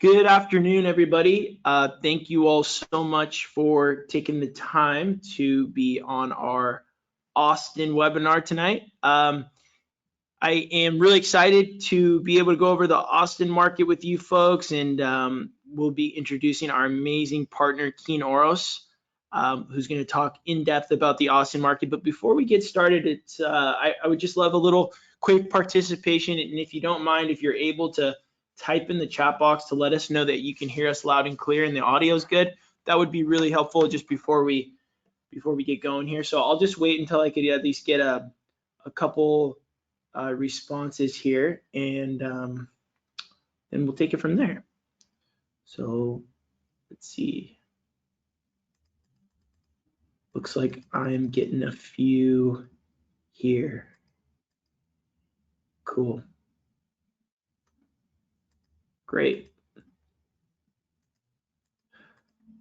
Good afternoon, everybody. Thank you all so much for taking the time to be on our Austin webinar tonight. I am really excited to be able to go over the Austin market with you folks, and we'll be introducing our amazing partner, Keen Oros, who's going to talk in depth about the Austin market. But before we get started, I would just love a little quick participation, and if you don't mind, if you're able to type in the chat box to let us know that you can hear us loud and clear and the audio is good, that would be really helpful just before we get going here. So I'll just wait until I could at least get a couple responses here, and then we'll take it from there. So let's see. Looks like I'm getting a few here. Cool. Great.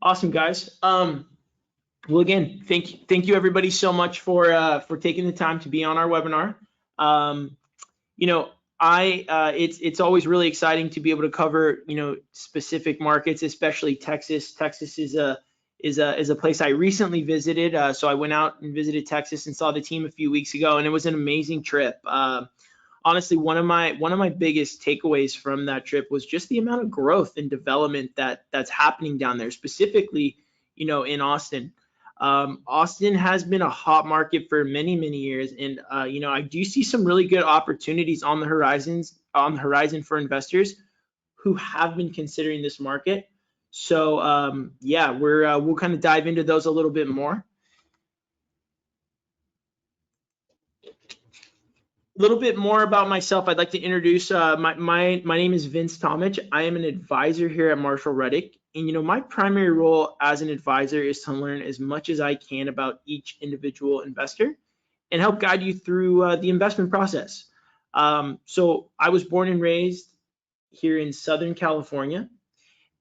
Awesome, guys. Well, again, thank you everybody so much for taking the time to be on our webinar. You know, it's always really exciting to be able to cover, you know, specific markets, especially Texas. Texas is a place I recently visited. So I went out and visited Texas and saw the team a few weeks ago, and it was an amazing trip. Honestly, one of my biggest takeaways from that trip was just the amount of growth and development that's happening down there, specifically, you know, in Austin. Austin has been a hot market for many years, and you know, I do see some really good opportunities on the horizon for investors who have been considering this market. So yeah, we'll kind of dive into those a little bit more. A little bit more about myself. I'd like to introduce my name is Vince Tomich. I am an advisor here at Marshall Reddick, and you know, my primary role as an advisor is to learn as much as I can about each individual investor and help guide you through the investment process. So I was born and raised here in Southern California,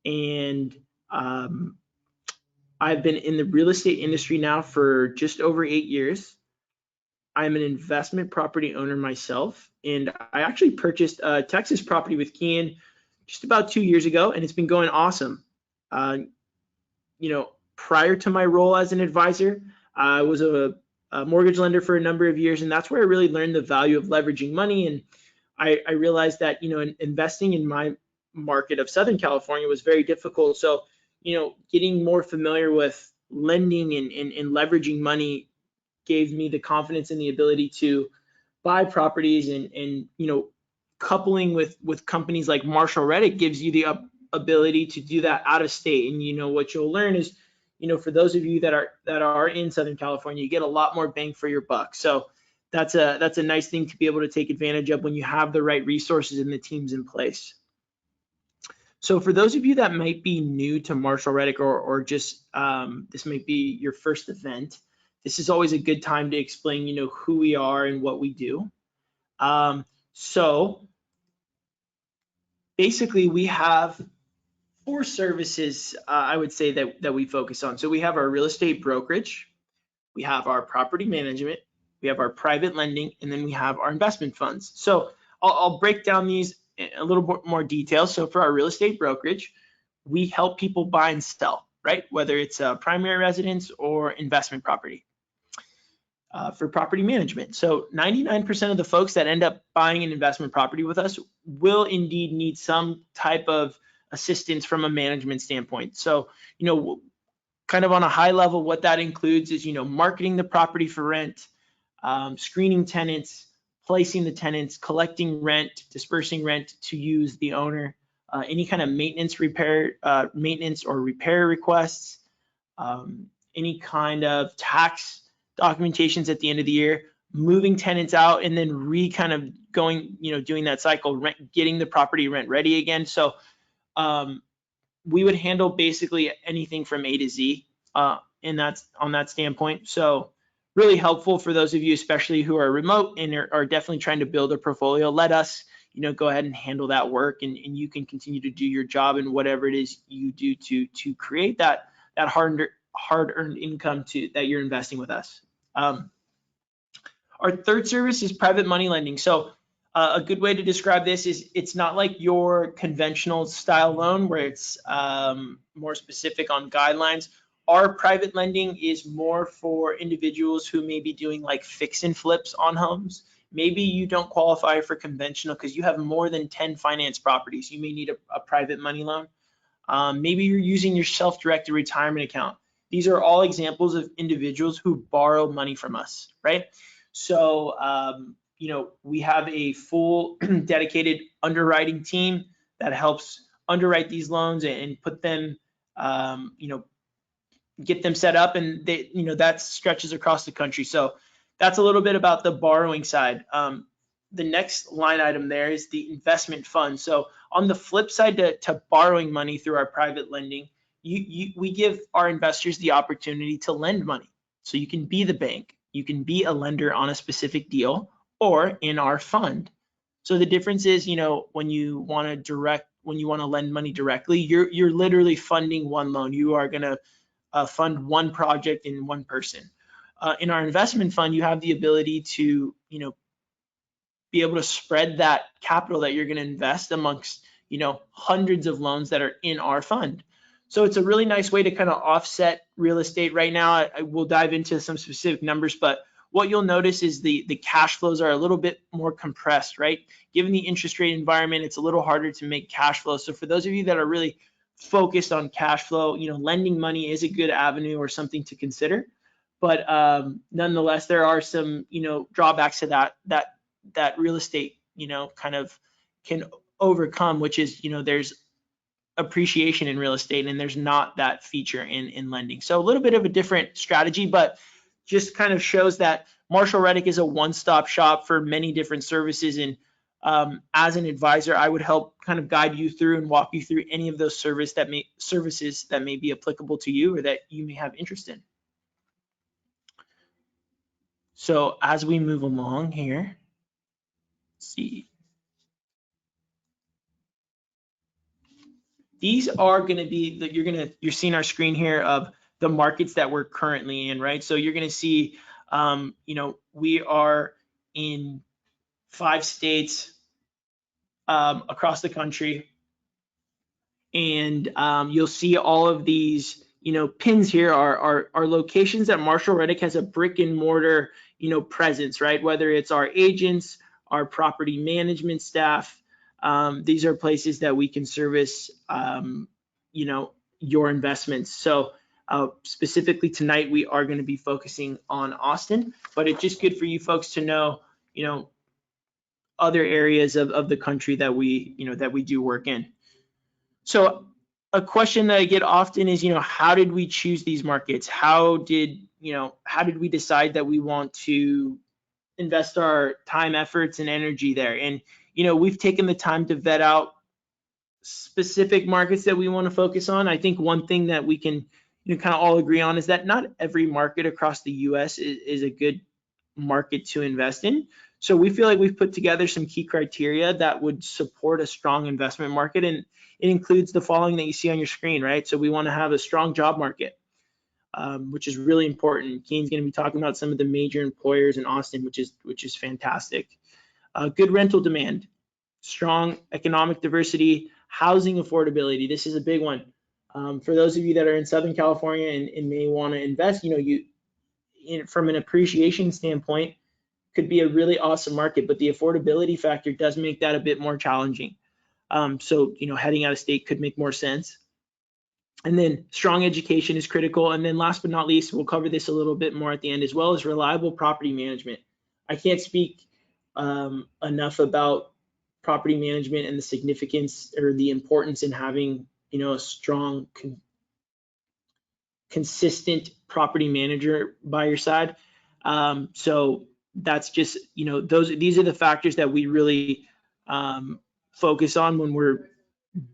and I've been in the real estate industry now for just over 8 years. I'm an investment property owner myself, and I actually purchased a Texas property with Keen just about 2 years ago, and it's been going awesome. You know, prior to my role as an advisor, I was a mortgage lender for a number of years, and that's where I really learned the value of leveraging money. And I realized that, you know, investing in my market of Southern California was very difficult. So, you know, getting more familiar with lending and leveraging money gave me the confidence and the ability to buy properties, and you know, coupling with companies like Marshall Reddick gives you the ability to do that out of state. And you know, what you'll learn is, you know, for those of you that are in Southern California, you get a lot more bang for your buck. So that's a nice thing to be able to take advantage of when you have the right resources and the teams in place. So for those of you that might be new to Marshall Reddick, or just this might be your first event, this is always a good time to explain, you know, who we are and what we do. So basically, we have 4 services, I would say, that we focus on. So we have our real estate brokerage, we have our property management, we have our private lending, and then we have our investment funds. So I'll break down these in a little bit more detail. So for our real estate brokerage, we help people buy and sell, right? Whether it's a primary residence or investment property. For property management, so 99% of the folks that end up buying an investment property with us will indeed need some type of assistance from a management standpoint. So, you know, kind of on a high level, what that includes is, you know, marketing the property for rent, screening tenants, placing the tenants, collecting rent, dispersing rent to use the owner, any kind of maintenance or repair requests, any kind of tax documentations at the end of the year, moving tenants out, and then kind of going, you know, doing that cycle, getting the property rent ready again. So we would handle basically anything from A to Z on that standpoint. So really helpful for those of you, especially who are remote and are definitely trying to build a portfolio. Let us, you know, go ahead and handle that work, and you can continue to do your job and whatever it is you do to create that hard-earned income that you're investing with us. Our third service is private money lending. So A good way to describe this is it's not like your conventional style loan where it's more specific on guidelines. Our private lending is more for individuals who may be doing like fix and flips on homes. Maybe you don't qualify for conventional because you have more than 10 finance properties. You may need a private money loan. Maybe you're using your self-directed retirement account. These are all examples of individuals who borrow money from us, right? So, you know, we have a full dedicated underwriting team that helps underwrite these loans and put them, you know, get them set up, and they, you know, that stretches across the country. So that's a little bit about the borrowing side. The next line item there is the investment fund. So on the flip side to borrowing money through our private lending, we give our investors the opportunity to lend money. So you can be the bank, you can be a lender on a specific deal or in our fund. So the difference is, you know, when you want to lend money directly, you're literally funding one loan. You are going to fund one project in one person. In our investment fund, you have the ability to, you know, be able to spread that capital that you're going to invest amongst, you know, hundreds of loans that are in our fund. So it's a really nice way to kind of offset real estate right now. I will dive into some specific numbers, but what you'll notice is the cash flows are a little bit more compressed, right? Given the interest rate environment, it's a little harder to make cash flow. So for those of you that are really focused on cash flow, you know, lending money is a good avenue or something to consider. But nonetheless, there are some, you know, drawbacks to that real estate, you know, kind of can overcome, which is, you know, there's appreciation in real estate and there's not that feature in lending. So a little bit of a different strategy, but just kind of shows that Marshall Reddick is a one-stop shop for many different services. And as an advisor, I would help kind of guide you through and walk you through any of those services that may be applicable to you or that you may have interest in. So as we move along here, let's see. These are going to be that you're seeing our screen here of the markets that we're currently in, right? So you're going to see, you know, we are in 5 states across the country, and you'll see all of these, you know, pins here are locations that Marshall Reddick has a brick and mortar, you know, presence, right? Whether it's our agents, our property management staff. These are places that we can service, you know, your investments. So specifically tonight, we are going to be focusing on Austin, but it's just good for you folks to know, you know, other areas of the country that we, you know, that we do work in. So a question that I get often is, you know, how did we choose these markets? How did we decide that we want to invest our time, efforts, and energy there? And, you know, we've taken the time to vet out specific markets that we want to focus on. I think one thing that we can, you know, kind of all agree on is that not every market across the US is a good market to invest in. So we feel like we've put together some key criteria that would support a strong investment market, and it includes the following that you see on your screen, right? So we want to have a strong job market, which is really important. Keen's going to be talking about some of the major employers in Austin, which is fantastic. Good rental demand, strong economic diversity, housing affordability. This is a big one. For those of you that are in Southern California and may want to invest, you know, from an appreciation standpoint, could be a really awesome market, but the affordability factor does make that a bit more challenging. So, you know, heading out of state could make more sense. And then strong education is critical. And then last but not least, we'll cover this a little bit more at the end, as well as reliable property management. I can't speak enough about property management and the significance or the importance in having, you know, a strong, consistent property manager by your side. So that's just, you know, these are the factors that we really focus on when we're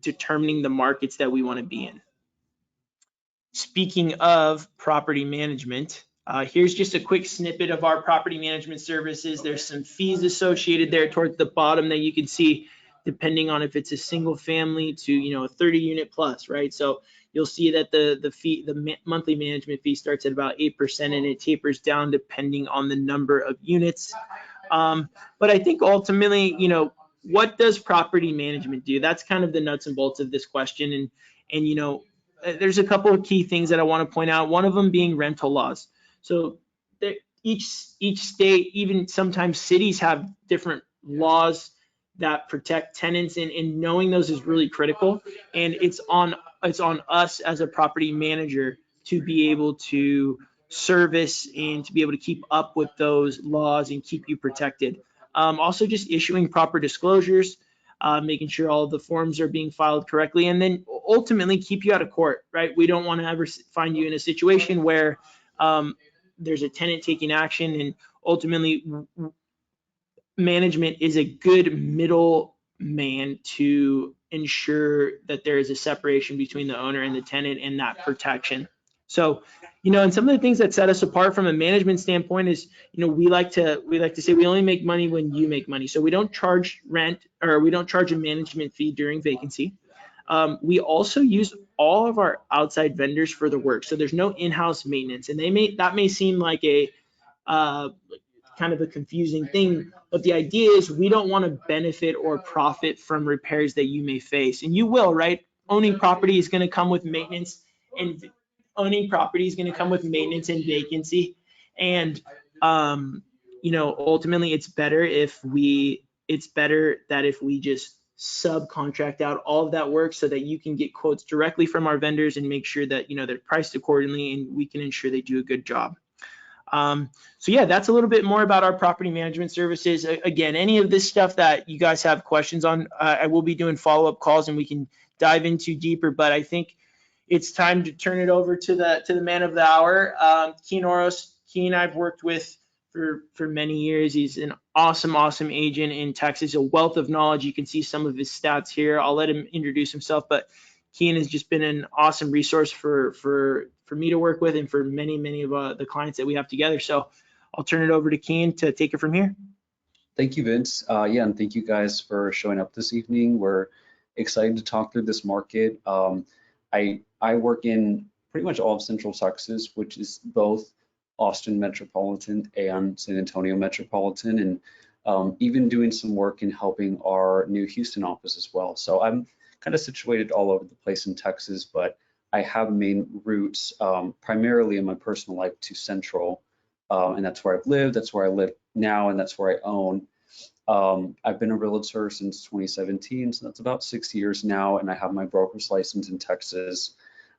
determining the markets that we want to be in. Speaking of property management, here's just a quick snippet of our property management services. There's some fees associated there towards the bottom that you can see, depending on if it's a single family to, you know, a 30 unit plus, right? So you'll see that the monthly management fee starts at about 8% and it tapers down depending on the number of units. But I think ultimately, what does property management do? That's kind of the nuts and bolts of this question. And there's a couple of key things that I want to point out. One of them being rental laws. So each state, even sometimes cities, have different laws that protect tenants, and knowing those is really critical. And it's on us as a property manager to be able to service and to be able to keep up with those laws and keep you protected. Also, just issuing proper disclosures, making sure all of the forms are being filed correctly, and then ultimately keep you out of court, right? We don't want to ever find you in a situation where there's a tenant taking action, and ultimately management is a good middleman to ensure that there is a separation between the owner and the tenant and that protection. So, and some of the things that set us apart from a management standpoint is, we like to say we only make money when you make money. So we don't charge rent, or we don't charge a management fee during vacancy. We also use all of our outside vendors for the work. So there's no in-house maintenance, and that may seem like a kind of a confusing thing, but the idea is we don't want to benefit or profit from repairs that you may face, and you will, right? Owning property is going to come with maintenance, and vacancy, and ultimately it's better that if we just subcontract out all of that work so that you can get quotes directly from our vendors and make sure that they're priced accordingly, and we can ensure they do a good job. So yeah, that's a little bit more about our property management services. Again, any of this stuff that you guys have questions on, I will be doing follow-up calls and we can dive into deeper, but I think it's time to turn it over to the man of the hour, Keane Oros. Keane, I've worked with for many years. He's an awesome agent in Texas, a wealth of knowledge. You can see some of his stats here. I'll let him introduce himself, but Keane has just been an awesome resource for me to work with and for many of the clients that we have together. So I'll turn it over to Keane to take it from here. Thank you, Vince. Yeah, and thank you guys for showing up this evening. We're excited to talk through this market. I work in pretty much all of Central Texas, which is both Austin Metropolitan and San Antonio Metropolitan, and even doing some work in helping our new Houston office as well. So I'm kind of situated all over the place in Texas, but I have main roots primarily in my personal life to Central, and that's where I've lived, that's where I live now, and that's where I own. I've been a realtor since 2017, so that's about 6 years now, and I have my broker's license in Texas.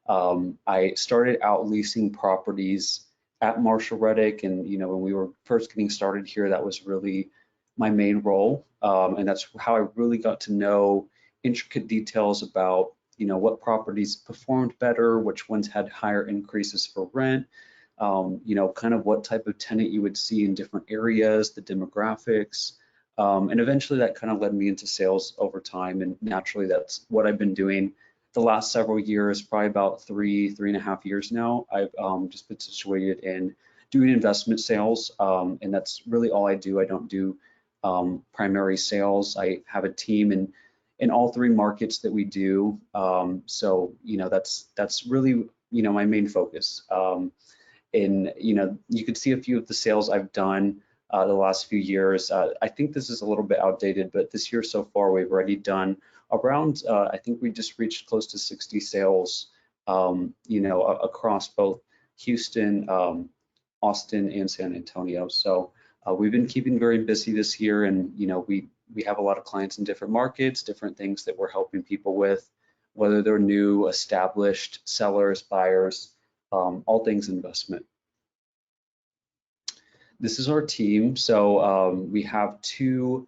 I started out leasing properties at Marshall Reddick, and when we were first getting started here, that was really my main role, and that's how I really got to know intricate details about what properties performed better, which ones had higher increases for rent, kind of what type of tenant you would see in different areas, the demographics, and eventually that kind of led me into sales over time, and naturally that's what I've been doing the last several years, probably about three and a half years now. I've just been situated in doing investment sales, and that's really all I do. I don't do primary sales. I have a team in all three markets that we do. So that's really my main focus. And you could see a few of the sales I've done the last few years. I think this is a little bit outdated, but this year so far we've already done around, I think we just reached close to 60 sales, across both Houston, Austin, and San Antonio. So we've been keeping very busy this year, and we have a lot of clients in different markets, different things that we're helping people with, whether they're new, established, sellers, buyers, all things investment. This is our team. So we have two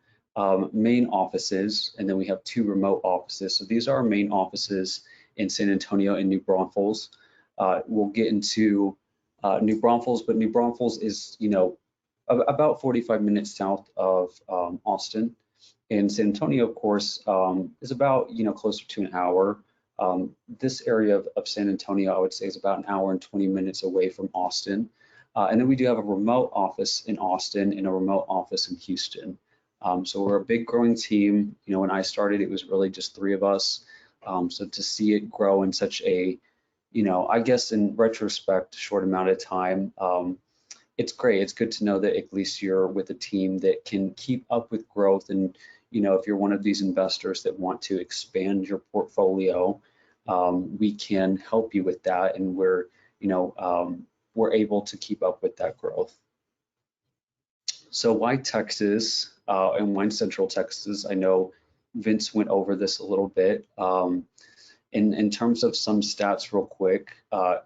main offices, and then we have two remote offices. So these are our main offices in San Antonio and New Braunfels. We'll get into New Braunfels, but New Braunfels is, about 45 minutes south of Austin. And San Antonio, of course, is about, closer to an hour. This area of San Antonio, I would say, is about an hour and 20 minutes away from Austin. And then we do have a remote office in Austin and a remote office in Houston. So we're a big growing team. When I started, it was really just three of us. So to see it grow in such a, I guess in retrospect, short amount of time, it's great. It's good to know that at least you're with a team that can keep up with growth. And, if you're one of these investors that want to expand your portfolio, we can help you with that. And we're able to keep up with that growth. So why Texas and why Central Texas? I know Vince went over this a little bit. In terms of some stats real quick,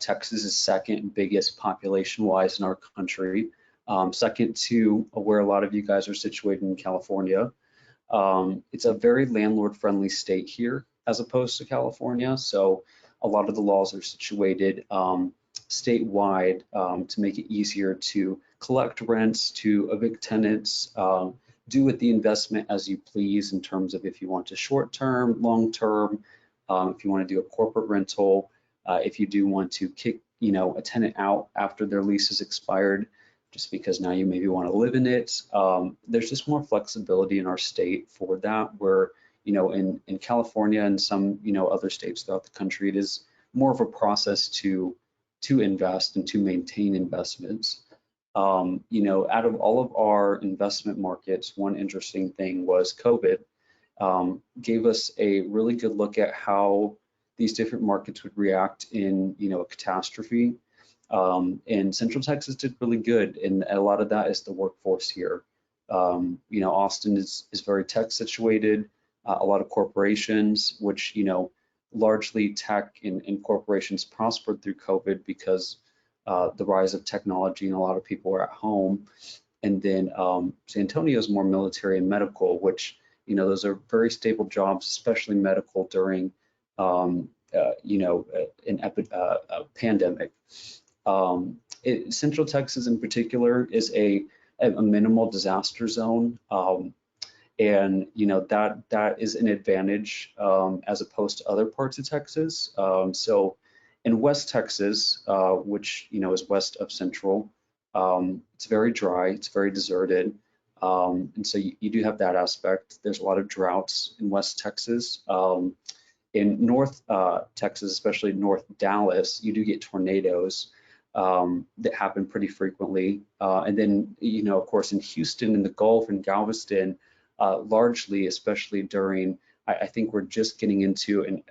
Texas is second biggest population-wise in our country, second to where a lot of you guys are situated in California. It's a very landlord-friendly state here as opposed to California, so a lot of the laws are situated statewide to make it easier to collect rents, to evict tenants, do with the investment as you please in terms of if you want to short-term, long-term, if you want to do a corporate rental, if you do want to kick, a tenant out after their lease is expired, just because now you maybe want to live in it. There's just more flexibility in our state for that, where, in California and some, other states throughout the country, it is more of a process to invest and to maintain investments. Out of all of our investment markets, one interesting thing was COVID. Gave us a really good look at how these different markets would react in, a catastrophe. And Central Texas did really good, and a lot of that is the workforce here. Austin is very tech situated, a lot of corporations, which, largely tech and corporations prospered through COVID because the rise of technology and a lot of people were at home. And then San Antonio is more military and medical, which, those are very stable jobs, especially medical during, a pandemic. Central Texas in particular is a minimal disaster zone. And that is an advantage as opposed to other parts of Texas. So in West Texas, which is west of Central, it's very dry, it's very deserted. And so you do have that aspect. There's a lot of droughts in West Texas. In North Texas, especially North Dallas, you do get tornadoes that happen pretty frequently. And then, of course, in Houston, in the Gulf, and Galveston, largely, especially during, I think we're just getting into an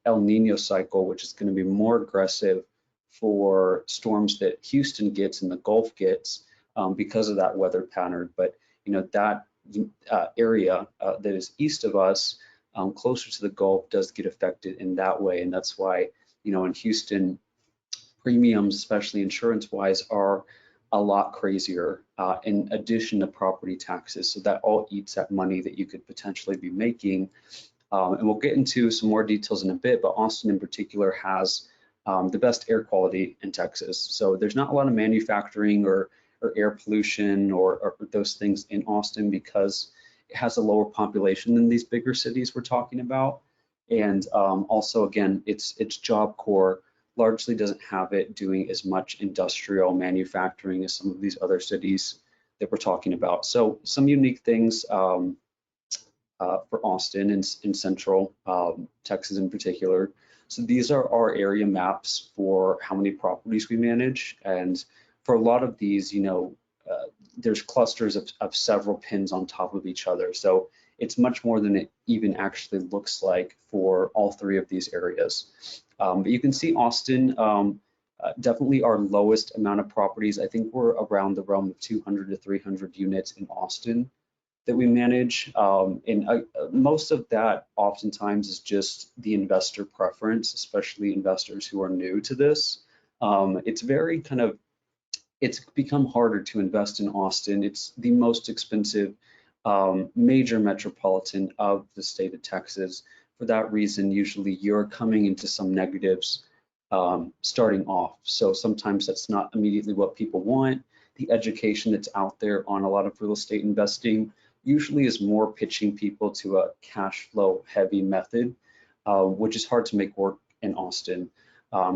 El Nino cycle, which is going to be more aggressive for storms that Houston gets and the Gulf gets because of that weather pattern. But that area that is east of us, closer to the Gulf, does get affected in that way, and that's why in Houston, premiums, especially insurance-wise, are a lot crazier in addition to property taxes. So that all eats that money that you could potentially be making. And we'll get into some more details in a bit, but Austin in particular has the best air quality in Texas. So there's not a lot of manufacturing or air pollution or those things in Austin because it has a lower population than these bigger cities we're talking about. And also, again, its Job Corps largely doesn't have it doing as much industrial manufacturing as some of these other cities that we're talking about. So some unique things for Austin and in Central Texas in particular. So these are our area maps for how many properties we manage. And for a lot of these, there's clusters of several pins on top of each other. So it's much more than it even actually looks like for all three of these areas. But you can see Austin, definitely our lowest amount of properties. I think we're around the realm of 200 to 300 units in Austin that we manage. And most of that oftentimes is just the investor preference, especially investors who are new to this. It's become harder to invest in Austin. It's the most expensive major metropolitan of the state of Texas. For that reason, usually you're coming into some negatives starting off. So sometimes that's not immediately what people want. The education that's out there on a lot of real estate investing usually is more pitching people to a cash flow heavy method, which is hard to make work in Austin.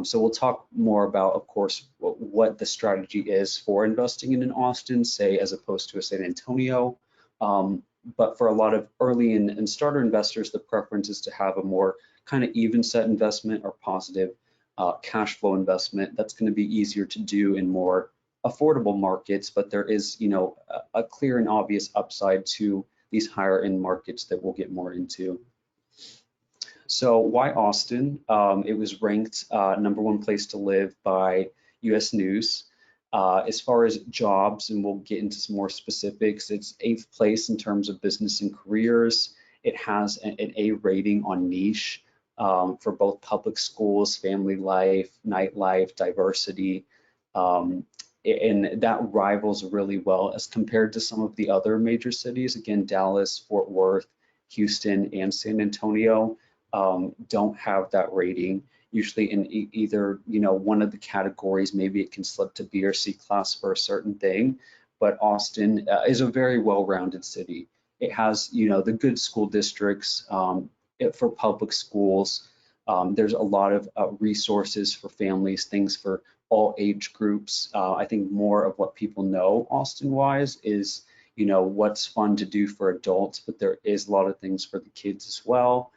So we'll talk more about, of course, what the strategy is for investing in Austin, say, as opposed to a San Antonio. But for a lot of early and starter investors, the preference is to have a more kind of even set investment or positive cash flow investment. That's going to be easier to do and more affordable markets, but there is, you know, a clear and obvious upside to these higher end markets that we'll get more into. So why Austin? It was ranked #1 place to live by US News. As far as jobs, and we'll get into some more specifics, it's 8th place in terms of business and careers. It has an A rating on niche for both public schools, family life, nightlife, diversity. And that rivals really well as compared to some of the other major cities. Again, Dallas, Fort Worth, Houston, and San Antonio don't have that rating. Usually in either, you know, one of the categories, maybe it can slip to B or C class for a certain thing. But Austin is a very well-rounded city. It has, you know, the good school districts for public schools. There's a lot of resources for families, things for all age groups. I think more of what people know Austin-wise is, you know, what's fun to do for adults, but there is a lot of things for the kids as well.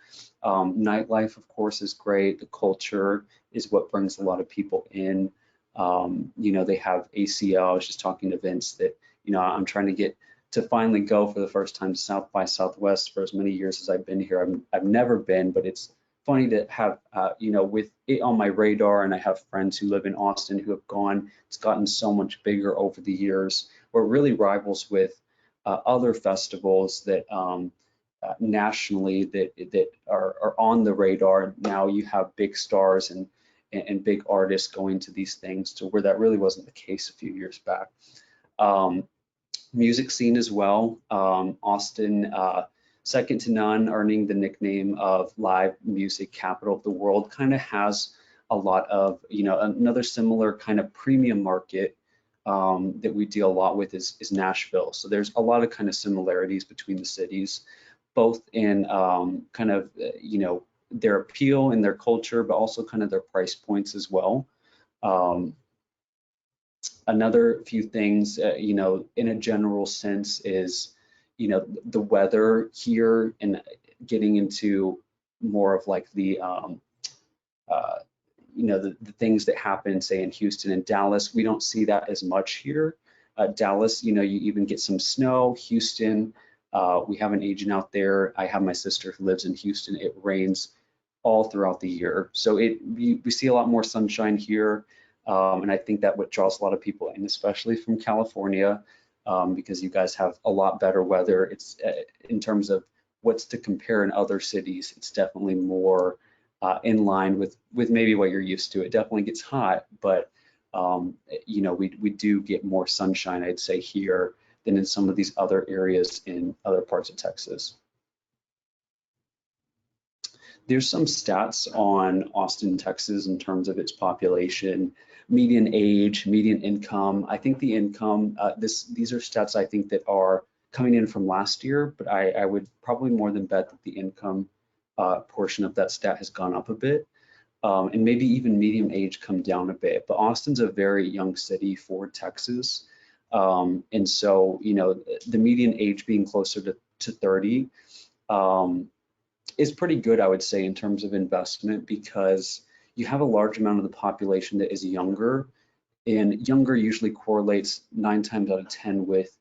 Nightlife, of course, is great. The culture is what brings a lot of people in. You know, they have ACL. I was just talking to Vince that, you know, I'm trying to get to finally go for the first time to South by Southwest for as many years as I've been here. I've never been, but it's funny to have, you know, with it on my radar, and I have friends who live in Austin who have gone. It's gotten so much bigger over the years, where it really rivals with other festivals that nationally that are on the radar. Now you have big stars and big artists going to these things, to where that really wasn't the case a few years back. Music scene as well. Austin, second to none, earning the nickname of live music capital of the world, kind of has a lot of, you know, another similar kind of premium market that we deal a lot with is Nashville. So there's a lot of kind of similarities between the cities, both in kind of, you know, their appeal and their culture, but also kind of their price points as well. Another few things, you know, in a general sense is, you know, the weather here, and getting into more of like the, you know, the things that happen, say in Houston and Dallas. We don't see that as much here. Dallas, you know, you even get some snow. Houston, we have an agent out there. I have my sister who lives in Houston. It rains all throughout the year. So we see a lot more sunshine here. And I think that what draws a lot of people in, especially from California, because you guys have a lot better weather. It's in terms of what's to compare in other cities, it's definitely more in line with maybe what you're used to. It definitely gets hot, but you know, we do get more sunshine, I'd say, here than in some of these other areas in other parts of Texas. There's some stats on Austin, Texas, in terms of its population, median age, median income. I think the income, these are stats I think that are coming in from last year, but I would probably more than bet that the income portion of that stat has gone up a bit, and maybe even median age come down a bit. But Austin's a very young city for Texas, and so, you know, the median age being closer to 30 is pretty good, I would say, in terms of investment, because you have a large amount of the population that is younger, and younger usually correlates 9 times out of 10 with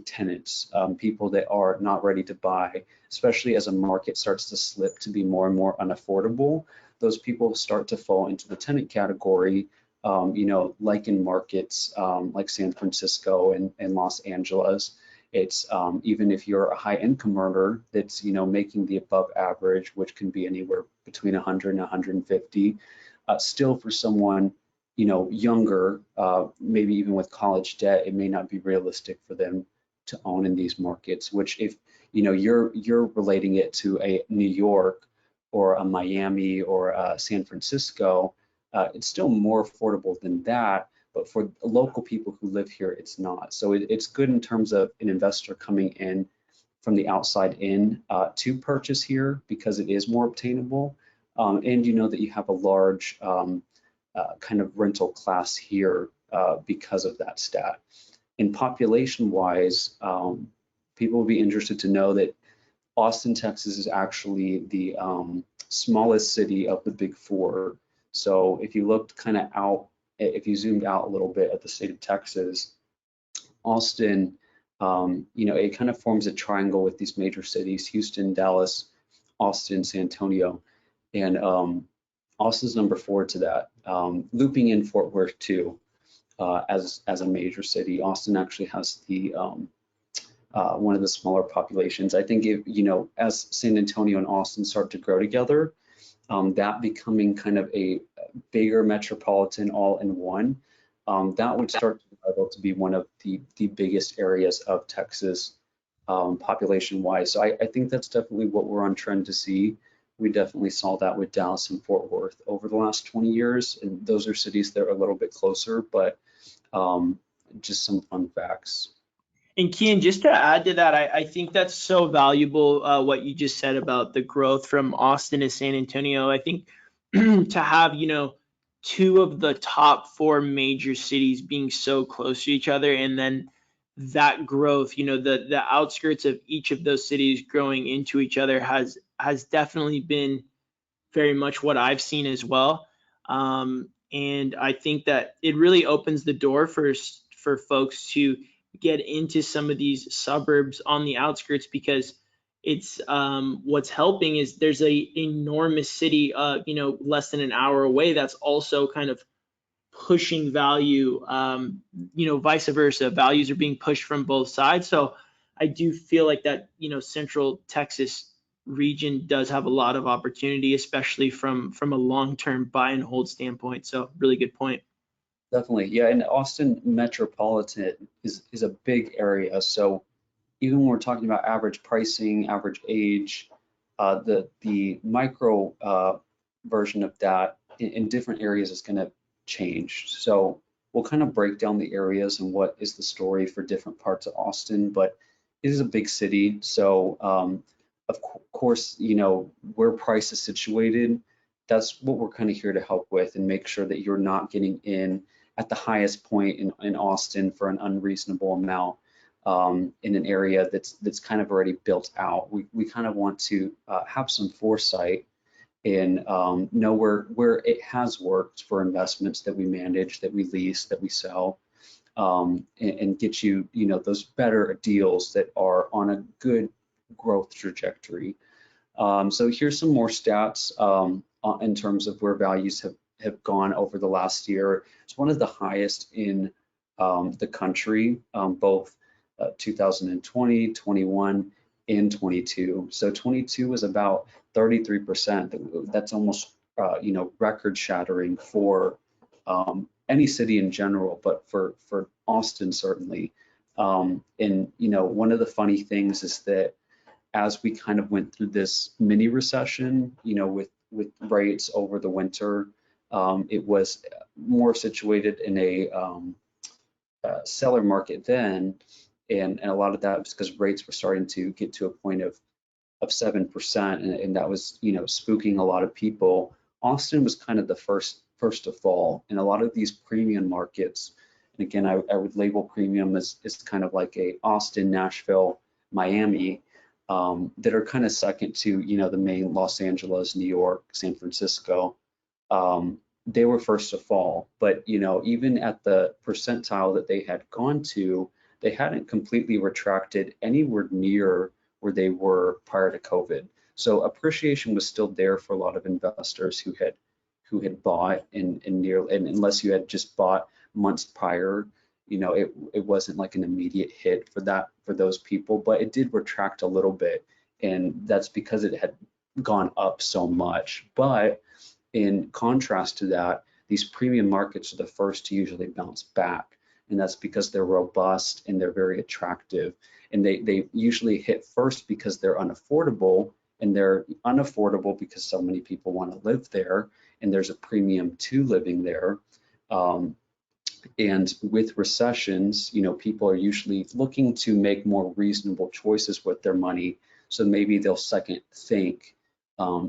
tenants, people that are not ready to buy, especially as a market starts to slip to be more and more unaffordable. Those people start to fall into the tenant category, you know, like in markets like San Francisco and Los Angeles. It's even if you're a high income earner that's, you know, making the above average, which can be anywhere between 100 and 150, still for someone, you know, younger, maybe even with college debt, it may not be realistic for them to own in these markets, which if, you know, you're relating it to a New York or a Miami or a San Francisco, it's still more affordable than that. But for local people who live here, it's not. So it's good in terms of an investor coming in from the outside in to purchase here, because it is more obtainable. And you know that you have a large kind of rental class here because of that stat. And population-wise, people will be interested to know that Austin, Texas is actually the smallest city of the big four. So if you looked kind of out if you zoomed out a little bit at the state of Texas, Austin, it kind of forms a triangle with these major cities: Houston, Dallas, Austin, San Antonio, and Austin's number 4 to that, looping in Fort Worth too, as a major city. Austin actually has the one of the smaller populations. I think as San Antonio and Austin start to grow together, that becoming kind of a bigger metropolitan all in one, that would start to develop to be one of the biggest areas of Texas, population wise. So I think that's definitely what we're on trend to see. We definitely saw that with Dallas and Fort Worth over the last 20 years, and those are cities that are a little bit closer, but just some fun facts. And Kian, just to add to that, I think that's so valuable, what you just said about the growth from Austin to San Antonio. I think to have, two of the top 4 major cities being so close to each other, and then that growth, the outskirts of each of those cities growing into each other has definitely been very much what I've seen as well. And I think that it really opens the door for folks to get into some of these suburbs on the outskirts, because it's what's helping is there's a enormous city, less than an hour away, that's also kind of pushing value, vice versa. Values are being pushed from both sides. So I do feel like that, Central Texas region does have a lot of opportunity, especially from a long-term buy and hold standpoint. So really good point. Definitely, yeah. And Austin metropolitan is a big area. So even when we're talking about average pricing, average age, the micro version of that in different areas is going to change. So we'll kind of break down the areas and what is the story for different parts of Austin, but it is a big city. So of course, where price is situated, that's what we're kind of here to help with and make sure that you're not getting in at the highest point in Austin for an unreasonable amount, in an area that's kind of already built out. We kind of want to have some foresight and know where it has worked for investments that we manage, that we lease, that we sell, and get you, those better deals that are on a good growth trajectory. So here's some more stats in terms of where values have gone over the last year. It's one of the highest in the country, both 2020, 21, and 22. So 22 was about 33%. That's almost record shattering for any city in general, but for Austin certainly. And one of the funny things is that as we kind of went through this mini recession, with rates over the winter, it was more situated in a seller market then, and a lot of that was because rates were starting to get to a point of 7%, and that was spooking a lot of people. Austin was kind of the first to fall, and a lot of these premium markets, and again I would label premium as kind of like a Austin, Nashville, Miami, that are kind of second to the main Los Angeles, New York, San Francisco. They were first to fall, but even at the percentile that they had gone to, they hadn't completely retracted anywhere near where they were prior to COVID. So appreciation was still there for a lot of investors who had bought and unless you had just bought months prior, it wasn't like an immediate hit for those people, but it did retract a little bit, and that's because it had gone up so much. But in contrast to that, these premium markets are the first to usually bounce back, and that's because they're robust and they're very attractive, and they usually hit first because they're unaffordable, and they're unaffordable because so many people want to live there, and there's a premium to living there. And with recessions, people are usually looking to make more reasonable choices with their money. So maybe they'll second think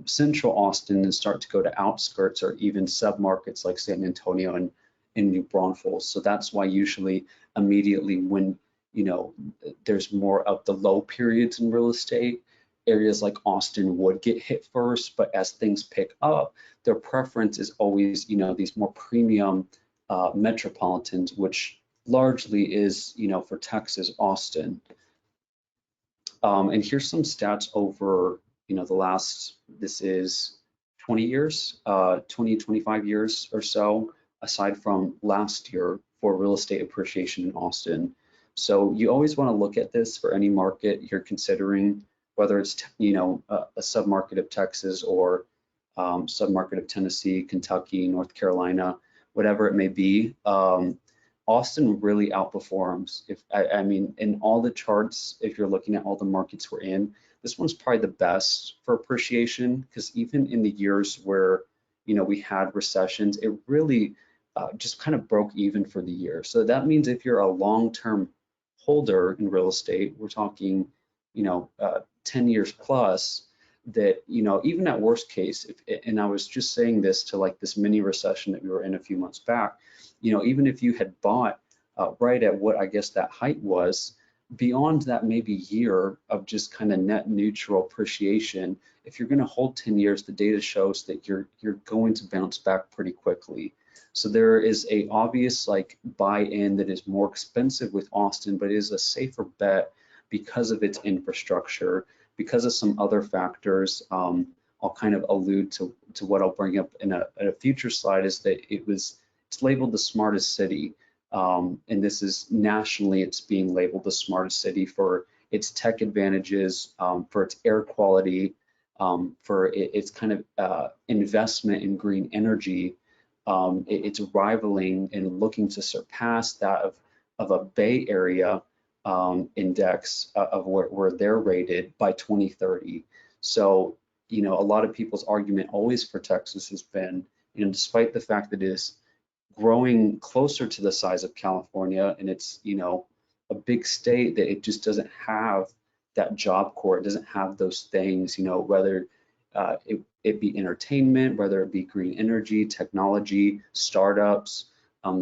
Central Austin and start to go to outskirts or even submarkets like San Antonio and New Braunfels. So that's why usually immediately when there's more of the low periods in real estate, areas like Austin would get hit first. But as things pick up, their preference is always these more premium metropolitans, which largely is, for Texas, Austin. And here's some stats over, the last, this is 20 years, 25 years or so, aside from last year for real estate appreciation in Austin. So you always want to look at this for any market you're considering, whether it's, a submarket of Texas or submarket of Tennessee, Kentucky, North Carolina, whatever it may be. Austin really outperforms. I mean, in all the charts, if you're looking at all the markets we're in, this one's probably the best for appreciation, because even in the years where, we had recessions, it really just kind of broke even for the year. So that means if you're a long-term holder in real estate, we're talking, 10 years plus, that, even at worst case, and I was just saying this to like this mini recession that we were in a few months back, even if you had bought right at what I guess that height was, beyond that maybe year of just kind of net neutral appreciation, if you're going to hold 10 years, the data shows that you're going to bounce back pretty quickly. So there is a obvious like buy-in that is more expensive with Austin, but is a safer bet because of its infrastructure, because of some other factors. I'll kind of allude to what I'll bring up in a future slide, is that it's labeled the smartest city. And this is nationally, it's being labeled the smartest city for its tech advantages, for its air quality, for its kind of investment in green energy. It's rivaling and looking to surpass that of a Bay Area index of where they're rated by 2030. So, a lot of people's argument always for Texas has been, despite the fact that it is growing closer to the size of California, and it's, a big state, that it just doesn't have that job core. It doesn't have those things, whether it be entertainment, whether it be green energy, technology, startups.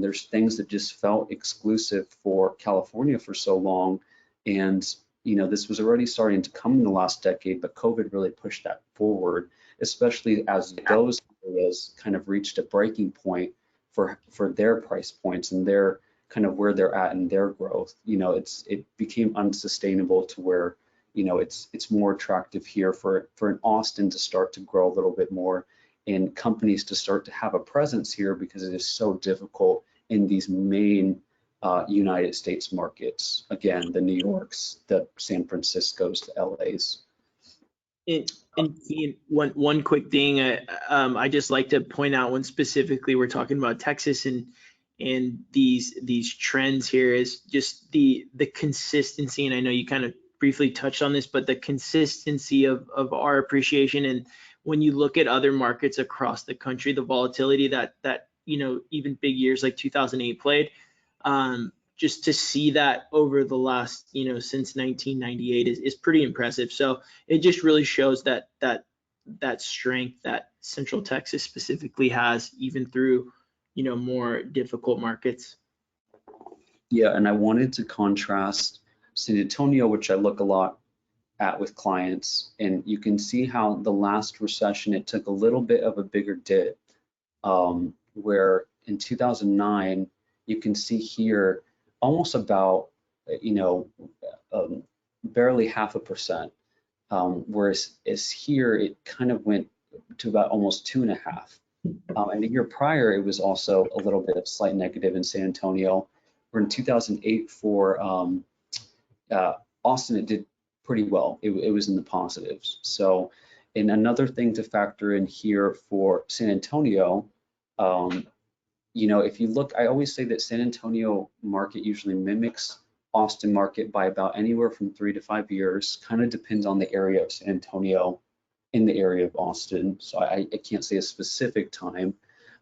There's things that just felt exclusive for California for so long. And, this was already starting to come in the last decade, but COVID really pushed that forward, especially as those areas kind of reached a breaking point for their price points and their kind of where they're at in their growth. It became unsustainable to where, it's more attractive here for an Austin to start to grow a little bit more, and companies to start to have a presence here, because it is so difficult in these main United States markets. Again, the New Yorks, the San Franciscos, the LAs. And one quick thing, I just like to point out, when specifically we're talking about Texas and these trends here, is just the consistency. And I know you kind of briefly touched on this, but the consistency of our appreciation. And when you look at other markets across the country, the volatility that even big years like 2008 played, just to see that over the last, since 1998 is pretty impressive. So it just really shows that strength that Central Texas specifically has, even through, more difficult markets. Yeah, and I wanted to contrast San Antonio, which I look a lot at with clients, and you can see how the last recession, it took a little bit of a bigger dip, where in 2009, you can see here almost about, barely 0.5%, whereas here it kind of went to about almost 2.5%. And the year prior, it was also a little bit of slight negative in San Antonio, where in 2008 for Austin, it did pretty well. It was in the positives. So, and another thing to factor in here for San Antonio, if you look, I always say that San Antonio market usually mimics Austin market by about anywhere from 3 to 5 years. Kind of depends on the area of San Antonio in the area of Austin. So I can't say a specific time,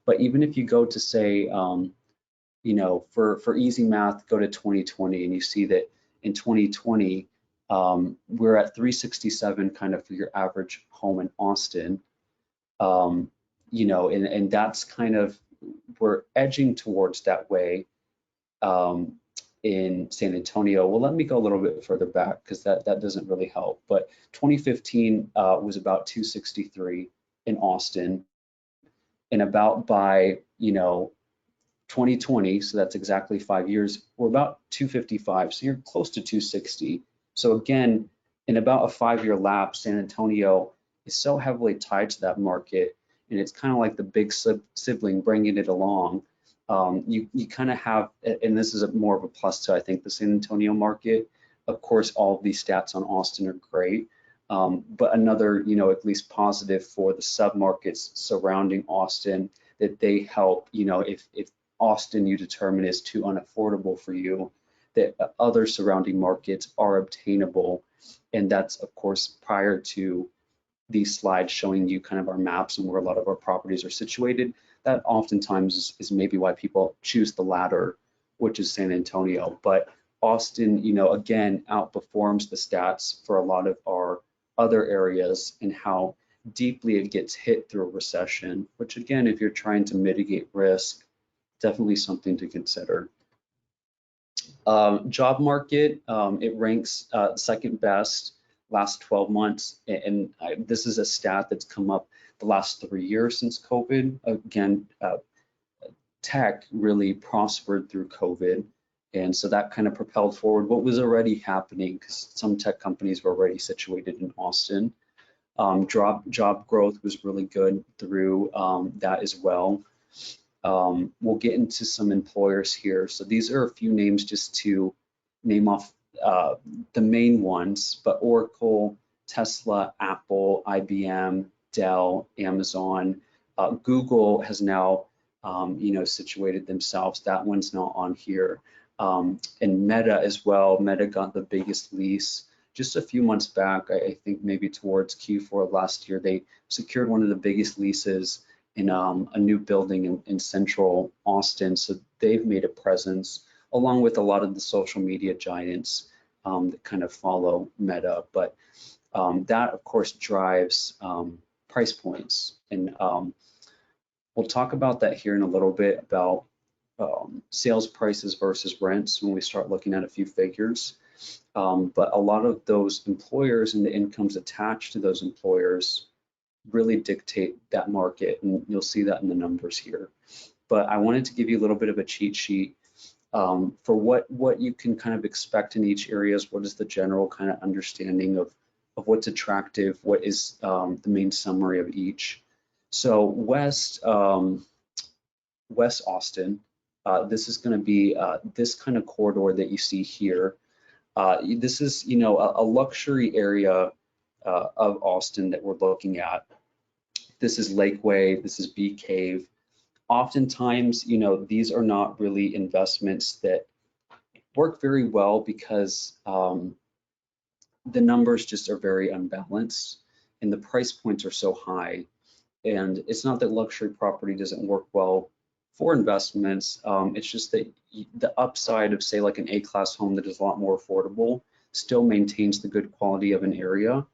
but even if you go to say, for easy math, go to 2020, and you see that in 2020, we're at 367 kind of for your average home in Austin, and that's kind of, we're edging towards that way in San Antonio. Well, let me go a little bit further back, because that doesn't really help. But 2015 was about 263 in Austin, and about by 2020, so that's exactly 5 years, we're about 255. So you're close to 260. So again, in about a 5-year lapse, San Antonio is so heavily tied to that market, and it's kind of like the big sibling bringing it along. You kind of have, and this is more of a plus to, I think, the San Antonio market. Of course, all of these stats on Austin are great, but another, at least positive for the submarkets surrounding Austin, that they help, if Austin you determine is too unaffordable for you, that other surrounding markets are obtainable. And that's, of course, prior to these slides showing you kind of our maps and where a lot of our properties are situated. That oftentimes is maybe why people choose the latter, which is San Antonio. But Austin, again, outperforms the stats for a lot of our other areas and how deeply it gets hit through a recession, which again, if you're trying to mitigate risk, definitely something to consider. Job market, it ranks second best last 12 months. And this is a stat that's come up the last 3 years since COVID. Again, tech really prospered through COVID. And so that kind of propelled forward what was already happening, because some tech companies were already situated in Austin. Job growth was really good through that as well. We'll get into some employers here. So these are a few names just to name off the main ones, but Oracle, Tesla, Apple, IBM, Dell, Amazon, Google has now, situated themselves. That one's not on here. And Meta as well. Meta got the biggest lease just a few months back. I think maybe towards Q4 of last year, they secured one of the biggest leases in a new building in central Austin. So they've made a presence along with a lot of the social media giants that kind of follow Meta. But that, of course, drives price points. And we'll talk about that here in a little bit about sales prices versus rents when we start looking at a few figures. But a lot of those employers and the incomes attached to those employers really dictate that market, and you'll see that in the numbers here. But I wanted to give you a little bit of a cheat sheet for what you can kind of expect in each areas. What is the general kind of understanding of what's attractive? What is the main summary of each? So West Austin, this is going to be this kind of corridor that you see here. This is, a luxury area of Austin that we're looking at. This is Lakeway, this is Bee Cave. Oftentimes, these are not really investments that work very well because the numbers just are very unbalanced and the price points are so high. And it's not that luxury property doesn't work well for investments. It's just that the upside of, say, like an A-class home that is a lot more affordable still maintains the good quality of an area.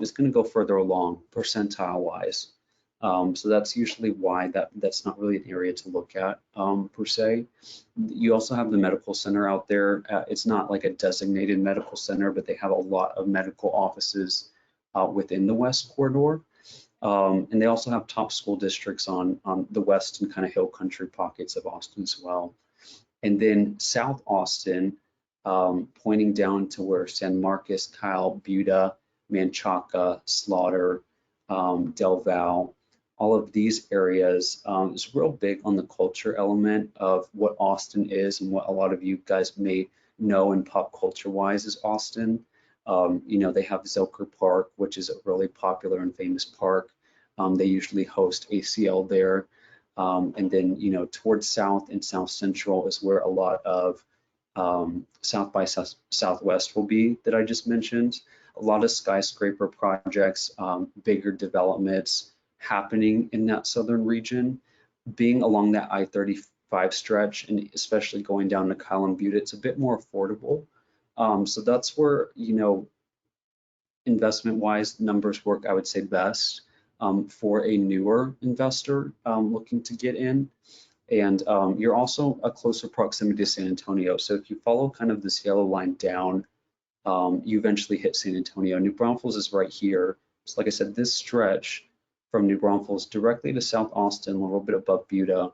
Is going to go further along percentile wise. So that's usually why that's not really an area to look at per se. You also have the medical center out there. It's not like a designated medical center, but they have a lot of medical offices within the West Corridor. And they also have top school districts on the west and kind of hill country pockets of Austin as well. And then South Austin, pointing down to where San Marcos, Kyle, Buda, Manchaca, Slaughter, Del Val, all of these areas is real big on the culture element of what Austin is and what a lot of you guys may know in pop culture wise is Austin. They have Zilker Park, which is a really popular and famous park. They usually host ACL there. And then, towards South and South Central is where a lot of South by Southwest will be that I just mentioned. A lot of skyscraper projects, bigger developments happening in that southern region. Being along that I-35 stretch, and especially going down to Kyle and Butte, it's a bit more affordable. So that's where, investment-wise, numbers work, I would say, best for a newer investor looking to get in. And you're also a closer proximity to San Antonio. So if you follow kind of this yellow line down, you eventually hit San Antonio. New Braunfels is right here. So like I said, this stretch from New Braunfels directly to South Austin, a little bit above Buda,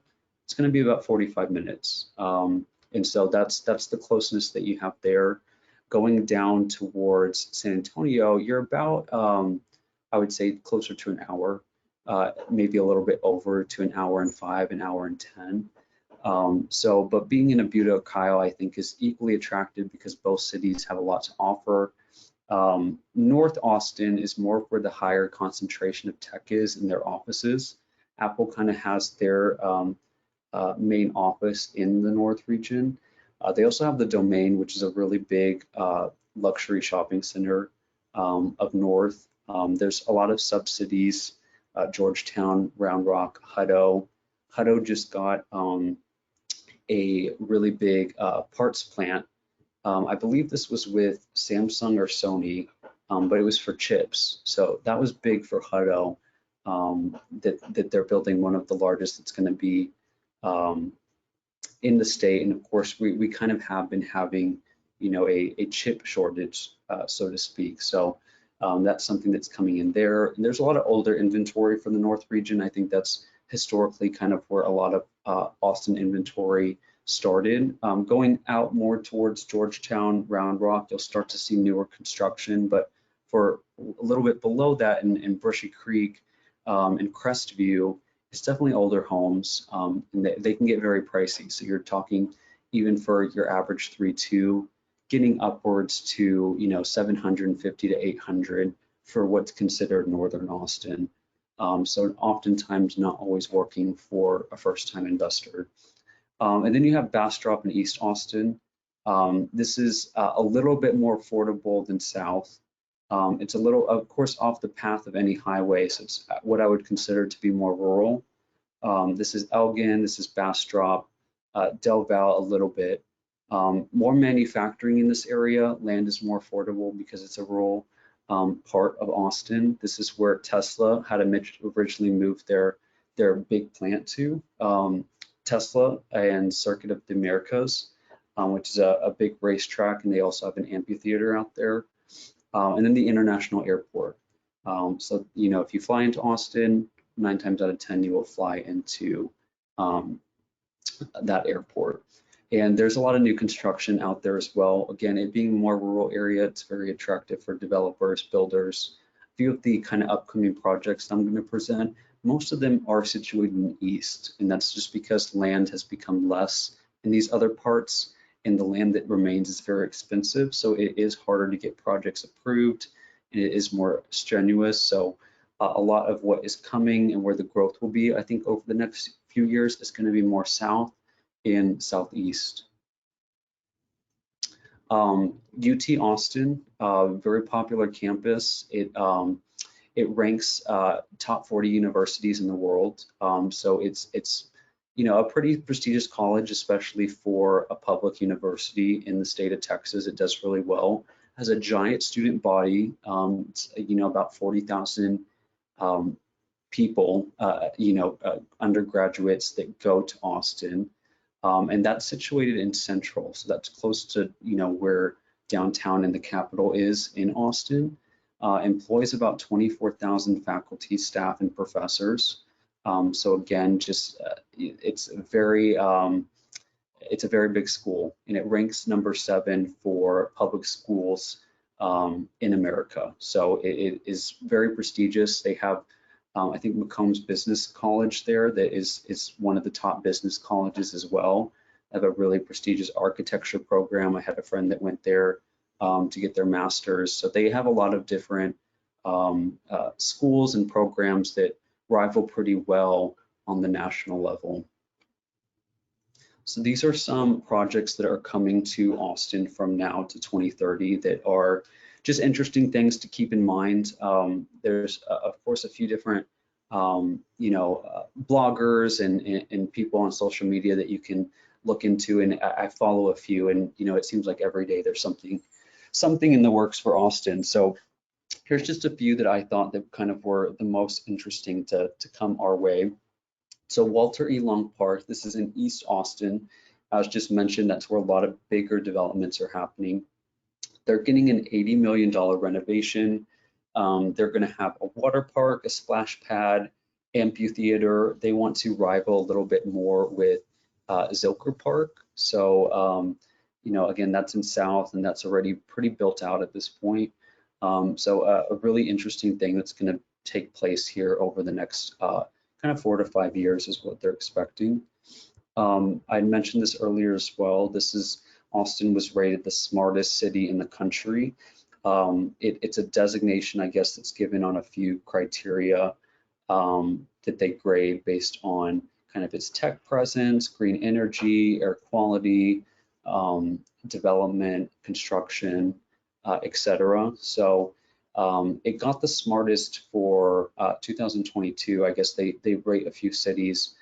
it's going to be about 45 minutes. And so that's the closeness that you have there. Going down towards San Antonio, you're about, I would say, closer to an hour, maybe a little bit over to an hour and 5, an hour and 10. But being in Buda, Kyle, I think is equally attractive because both cities have a lot to offer. North Austin is more where the higher concentration of tech is in their offices. Apple kind of has their main office in the North region. They also have the Domain, which is a really big luxury shopping center of North. There's a lot of sub-cities, Georgetown, Round Rock, Hutto. Hutto just got a really big parts plant. I believe this was with Samsung or Sony, but it was for chips. So that was big for Hutto, that they're building one of the largest that's going to be in the state. And of course, we kind of have been having, a chip shortage, so to speak. So that's something that's coming in there. And there's a lot of older inventory from the North region. I think that's historically kind of where a lot of Austin inventory started. Going out more towards Georgetown, Round Rock, you'll start to see newer construction, but for a little bit below that in Brushy Creek and Crestview, it's definitely older homes, and they can get very pricey. So you're talking even for your average 3.2, getting upwards to 750 to 800 for what's considered Northern Austin. So oftentimes not always working for a first-time investor. And then you have Bastrop in East Austin. This is a little bit more affordable than South. It's a little, of course, off the path of any highway, so it's what I would consider to be more rural. This is Elgin, this is Bastrop, Del Val a little bit. More manufacturing in this area. Land is more affordable because it's a rural part of Austin. This is where Tesla had originally moved their big plant to. Tesla and Circuit of the Americas, which is a big racetrack, and they also have an amphitheater out there. And then the international airport. So, if you fly into Austin, 9 times out of 10, you will fly into that airport. And there's a lot of new construction out there as well. Again, it being a more rural area, it's very attractive for developers, builders. A few of the kind of upcoming projects I'm going to present, most of them are situated in the east, and that's just because land has become less in these other parts, and the land that remains is very expensive, so it is harder to get projects approved, and it is more strenuous. So a lot of what is coming and where the growth will be, I think over the next few years, is going to be more south and southeast. UT Austin, very popular campus. It ranks top 40 universities in the world. So it's a pretty prestigious college, especially for a public university in the state of Texas. It does really well. Has a giant student body. It's, about 40,000 people, undergraduates that go to Austin. And that's situated in Central. So that's close to, where downtown and the capital is in Austin. Employs about 24,000 faculty, staff, and professors. So again, it's a very big school, and it ranks number 7 for public schools in America. So it is very prestigious. They have, I think, McCombs Business College there that is one of the top business colleges as well. They have a really prestigious architecture program. I had a friend that went there to get their master's. So they have a lot of different schools and programs that rival pretty well on the national level. So these are some projects that are coming to Austin from now to 2030 that are just interesting things to keep in mind. There's of course a few different bloggers and people on social media that you can look into, and I follow a few, and it seems like every day there's something in the works for Austin. So here's just a few that I thought that kind of were the most interesting to come our way. So Walter E. Long Park, this is in East Austin. As just mentioned, that's where a lot of bigger developments are happening. They're getting an $80 million renovation. They're going to have a water park, a splash pad, amphitheater. They want to rival a little bit more with Zilker Park. So, you know, again, that's in South and that's already pretty built out at this point. So a really interesting thing that's going to take place here over the next kind of 4 to 5 years is what they're expecting. I mentioned this earlier as well. Austin was rated the smartest city in the country. It's a designation, I guess, that's given on a few criteria that they grade based on kind of its tech presence, green energy, air quality, development, construction, etc. So it got the smartest for 2022. I guess they rate a few cities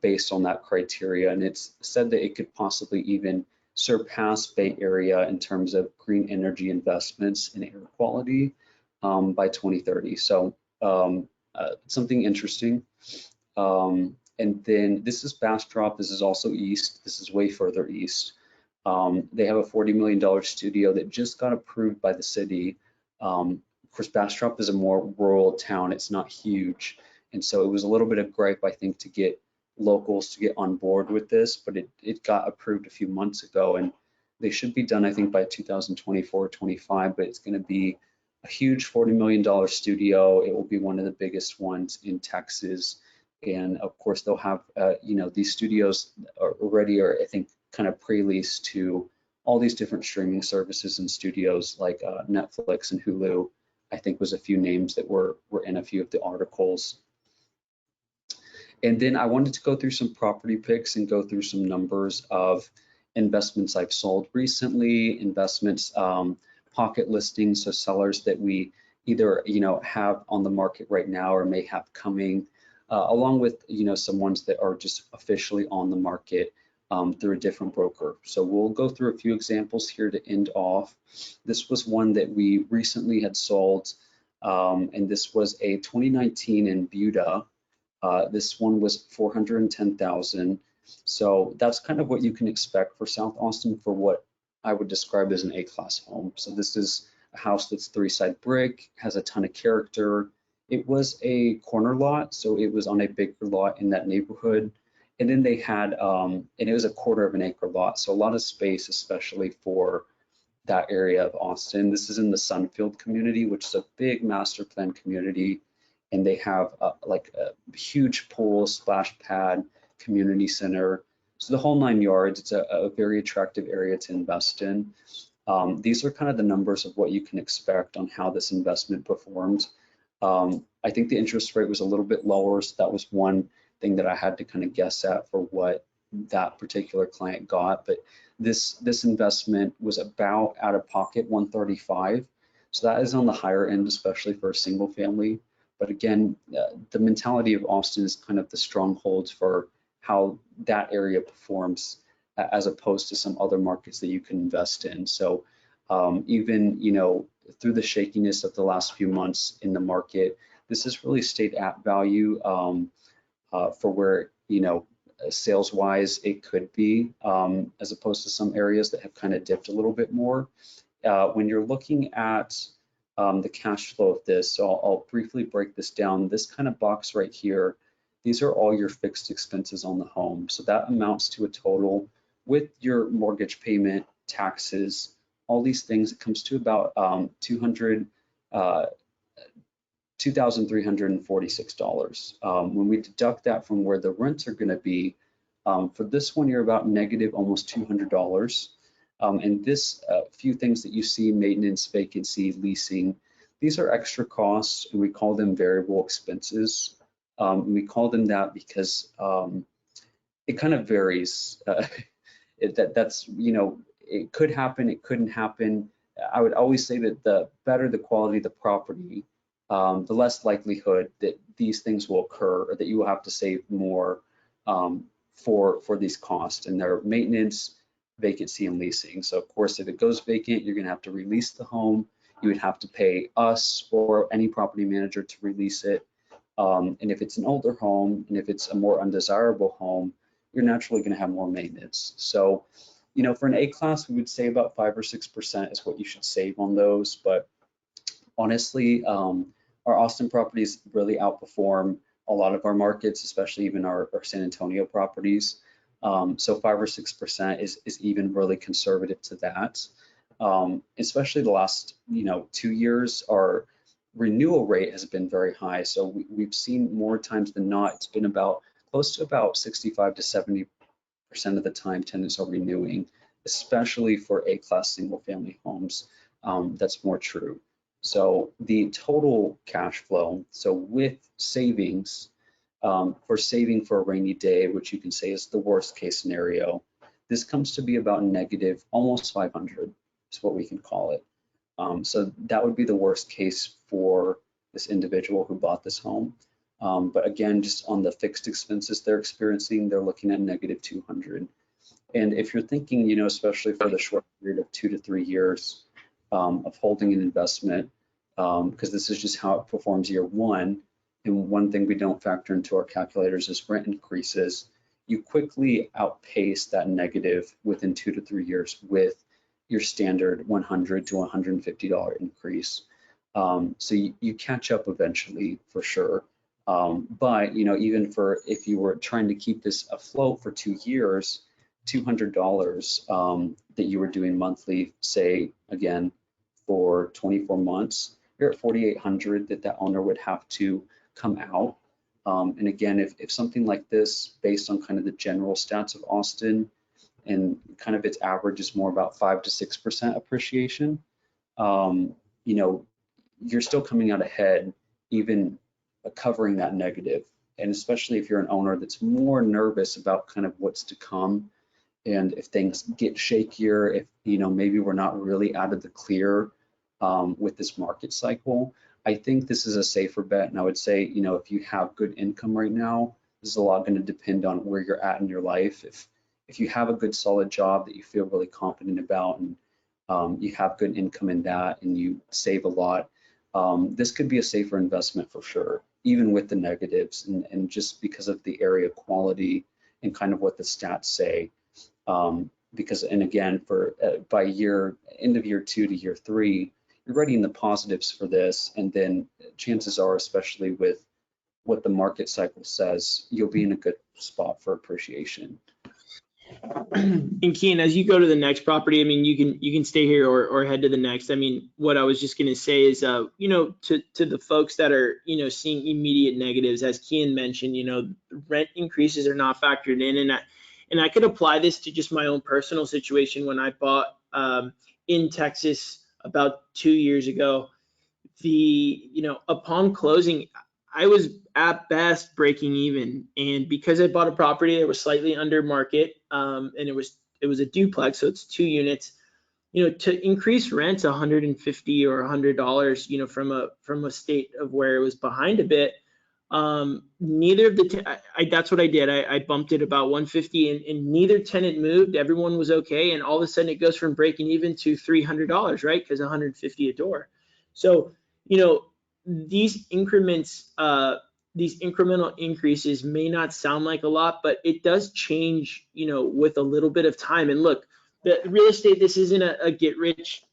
based on that criteria, and it's said that it could possibly even surpass Bay Area in terms of green energy investments and air quality by 2030. So something interesting. And then this is Bastrop. This is also east. This is way further east. They have a $40 million studio that just got approved by the city. Of course, Bastrop is a more rural town. It's not huge. And so it was a little bit of gripe, I think, to get locals to get on board with this, but it got approved a few months ago, and they should be done, I think, by 2024-25, but it's going to be a huge $40 million studio. It will be one of the biggest ones in Texas. And of course, they'll have, you know, these studios already are, I think, kind of pre-leased to all these different streaming services and studios like Netflix and Hulu, I think was a few names that were in a few of the articles. And then I wanted to go through some property picks and go through some numbers of investments I've sold recently, investments, pocket listings, so sellers that we either, you know, have on the market right now or may have coming, along with, you know, some ones that are just officially on the market through a different broker. So we'll go through a few examples here to end off. This was one that we recently had sold, and this was a 2019 in Buda. This one was $410,000. So that's kind of what you can expect for South Austin for what I would describe as an A-class home. So this is a house that's 3-side brick, has a ton of character. It was a corner lot, so it was on a bigger lot in that neighborhood. And then they had, and it was a 1/4 of an acre lot, so a lot of space, especially for that area of Austin. This is in the Sunfield community, which is a big master plan community. And they have like a huge pool, splash pad, community center. So the whole 9 yards. It's a very attractive area to invest in. These are kind of the numbers of what you can expect on how this investment performed. I think the interest rate was a little bit lower, so that was one thing that I had to kind of guess at for what that particular client got. But this investment was about out of pocket $135. So that is on the higher end, especially for a single family. But again, the mentality of Austin is kind of the strongholds for how that area performs as opposed to some other markets that you can invest in. So even, you know, through the shakiness of the last few months in the market, this has really stayed at value for where, you know, sales wise it could be, as opposed to some areas that have kind of dipped a little bit more. When you're looking at the cash flow of this, so I'll briefly break this down. This kind of box right here, these are all your fixed expenses on the home. So that amounts to a total with your mortgage payment, taxes, all these things, it comes to about $2,346. When we deduct that from where the rents are going to be, for this one, you're about negative almost $200. And this few things that you see, maintenance, vacancy, leasing, these are extra costs, and we call them variable expenses. We call them that because it kind of varies. That's, you know, it could happen, it couldn't happen. I would always say that the better the quality of the property, the less likelihood that these things will occur or that you will have to save more for these costs, and their maintenance, vacancy, and leasing. So of course, if it goes vacant, you're gonna have to release the home. You would have to pay us or any property manager to release it. And if it's an older home, and if it's a more undesirable home, you're naturally gonna have more maintenance. So, you know, for an A-class, we would say about 5 or 6% is what you should save on those. But honestly, our Austin properties really outperform a lot of our markets, especially even our San Antonio properties. So 5 or 6% is even really conservative to that. Especially the last 2 years, our renewal rate has been very high. So we've seen more times than not, it's been about close to about 65 to 70% of the time tenants are renewing, especially for A-class single family homes. That's more true. So the total cash flow, so with savings, for saving for a rainy day, which you can say is the worst case scenario, this comes to be about negative almost 500 is what we can call it. So that would be the worst case for this individual who bought this home. But again, just on the fixed expenses they're experiencing, they're looking at negative 200. And if you're thinking, especially for the short period of 2 to 3 years of holding an investment, because this is just how it performs year one. And one thing we don't factor into our calculators is rent increases. You quickly outpace that negative within 2 to 3 years with your standard $100 to $150 increase. So you catch up eventually for sure. But even for if you were trying to keep this afloat for 2 years, $200 that you were doing monthly, say again for 24 months, you're at $4,800 that owner would have to come out. And again, if something like this, based on kind of the general stats of Austin, and kind of its average is more about 5 to 6% appreciation, you're still coming out ahead, even covering that negative. And especially if you're an owner that's more nervous about kind of what's to come, and if things get shakier, if maybe we're not really out of the clear with this market cycle, I think this is a safer bet. And I would say, if you have good income right now, this is a lot going to depend on where you're at in your life. If you have a good solid job that you feel really confident about, and you have good income in that, and you save a lot, this could be a safer investment for sure, even with the negatives, and just because of the area quality and kind of what the stats say. Because, and again, by end of year 2 to year 3, you're writing the positives for this, and then chances are, especially with what the market cycle says, you'll be in a good spot for appreciation. And Kean, as you go to the next property, I mean, you can stay here or head to the next. I mean, what I was just going to say is, to the folks that are, seeing immediate negatives, as Kean mentioned, rent increases are not factored in. And I could apply this to just my own personal situation when I bought in Texas about 2 years ago. Upon closing, I was at best breaking even, and because I bought a property that was slightly under market, and it was a duplex, so it's 2 units. To increase rents $150 or $100, from a state of where it was behind a bit. Neither of that's what I did. I bumped it about 150, and neither tenant moved. Everyone was okay, and all of a sudden it goes from breaking even to $300, right? Because $150 a door. So these increments, these incremental increases may not sound like a lot, but it does change, with a little bit of time. And look, the real estate, this isn't a get rich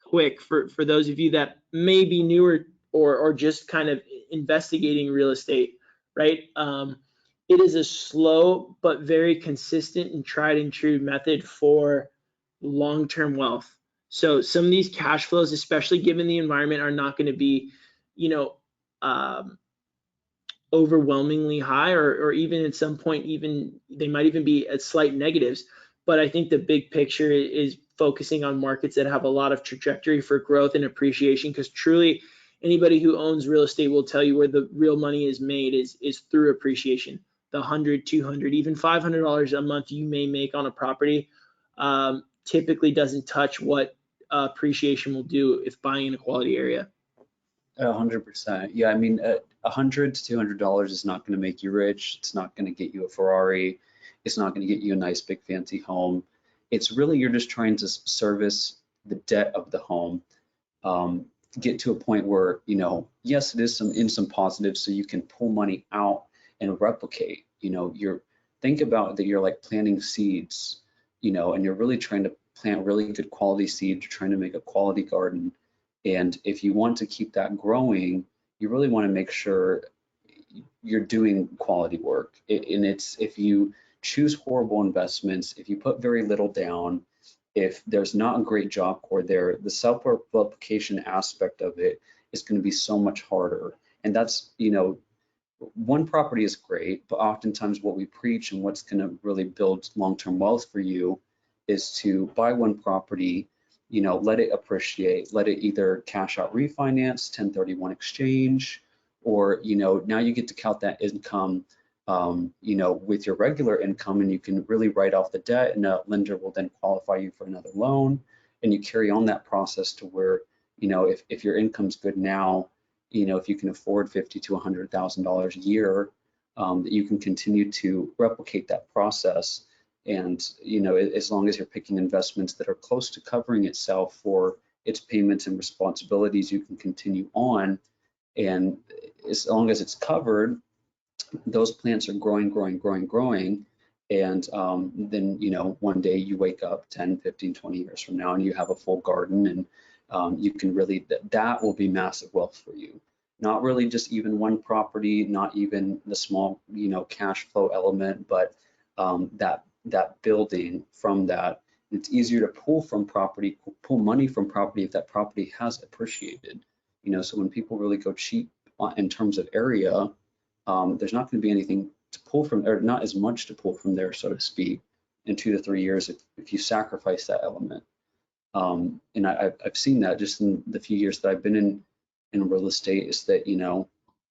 quick for those of you that may be newer or just kind of investigating real estate, right? It is a slow but very consistent and tried and true method for long-term wealth. So some of these cash flows, especially given the environment, are not going to be, overwhelmingly high, or even at some point, even they might even be at slight negatives. But I think the big picture is focusing on markets that have a lot of trajectory for growth and appreciation, because truly anybody who owns real estate will tell you where the real money is made is through appreciation. The $100, $200, even $500 a month you may make on a property typically doesn't touch what appreciation will do if buying in a quality area. 100%. Yeah, I mean, $100 to $200 is not going to make you rich. It's not going to get you a Ferrari. It's not going to get you a nice big fancy home. It's really, you're just trying to service the debt of the home. Get to a point where, yes, it is some positives, so you can pull money out and replicate. Think about that you're like planting seeds, and you're really trying to plant really good quality seeds. You're trying to make a quality garden. And if you want to keep that growing, you really want to make sure you're doing quality work. And it's, if you choose horrible investments, if you put very little down, if there's not a great job core there, the self-replication aspect of it is going to be so much harder. And that's, you know, one property is great, but oftentimes what we preach and what's going to really build long-term wealth for you is to buy one property, you know, let it appreciate, let it either cash out refinance, 1031 exchange, or, you know, now you get to count that income, you know, with your regular income, and you can really write off the debt, and a lender will then qualify you for another loan. And you carry on that process to where, you know, if your income's good now, you know, if you can afford $50,000 to $100,000 a year, that you can continue to replicate that process. And, you know, as long as you're picking investments that are close to covering itself for its payments and responsibilities, you can continue on. And as long as it's covered, those plants are growing, growing, growing, growing. And then, you know, one day you wake up 10, 15, 20 years from now and you have a full garden, and you can really, that will be massive wealth for you. Not really just even one property, not even the small, you know, cash flow element, but that building from that. It's easier to pull from property, pull money from property if that property has appreciated. You know, so when people really go cheap in terms of area, there's not going to be anything to pull from, or not as much to pull from there, so to speak, in 2 to 3 years if you sacrifice that element. And I've seen that just in the few years that I've been in real estate, is that, you know,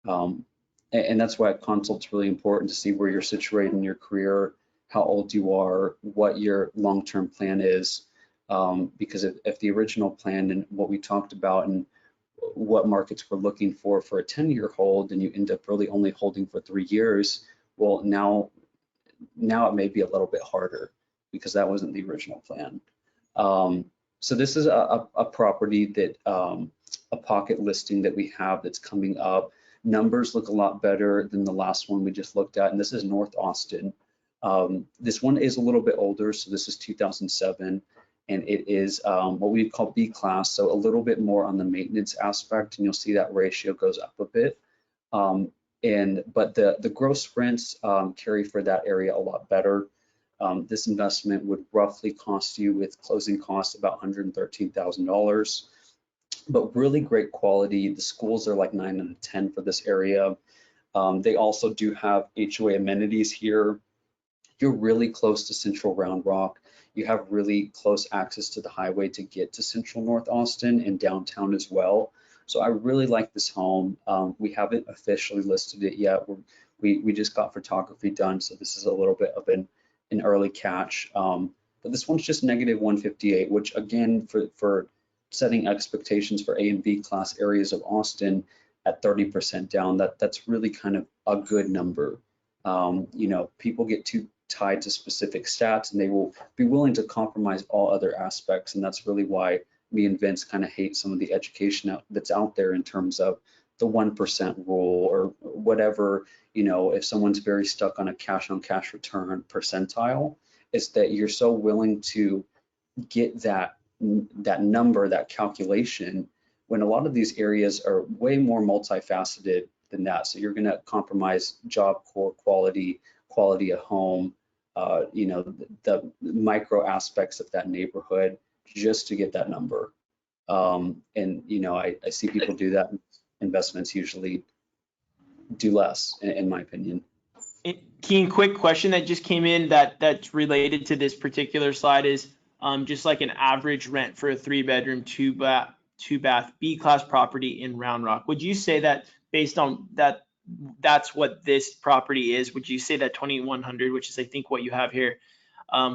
and that's why a consult's really important, to see where you're situated in your career, how old you are, what your long-term plan is. Because if the original plan and what we talked about and what markets we're looking for a 10-year hold, and you end up really only holding for 3 years, well, now it may be a little bit harder because that wasn't the original plan. So this is a property that, a pocket listing that we have that's coming up. Numbers look a lot better than the last one we just looked at, and this is North Austin. This one is a little bit older, so this is 2007, and it is what we call B class, so a little bit more on the maintenance aspect, and you'll see that ratio goes up a bit. But the gross rents carry for that area a lot better. This investment would roughly cost you, with closing costs, about $113,000, but really great quality. The schools are like 9 out of 10 for this area. They also do have HOA amenities here. You're really close to Central Round Rock. You have really close access to the highway to get to Central North Austin and downtown as well. So I really like this home. We haven't officially listed it yet. We just got photography done, so this is a little bit of an early catch. But this one's just -158, which again, for setting expectations for A and B class areas of Austin at 30% down, that's really kind of a good number. You know, people get too tied to specific stats, and they will be willing to compromise all other aspects. And that's really why me and Vince kind of hate some of the education that's out there in terms of the 1% rule or whatever. You know, if someone's very stuck on a cash on cash return percentile, is that you're so willing to get that number, that calculation, when a lot of these areas are way more multifaceted than that. So you're going to compromise job core quality of home, you know, the micro aspects of that neighborhood just to get that number. And, you know, I see people do that. Investments usually do less, in my opinion. Keen, quick question that just came in that's related to this particular slide is just like an average rent for a 3-bedroom, 2-bath B-class property in Round Rock. Would you say that based on that, that's what this property is? Would you say that 2,100, which is I think what you have here,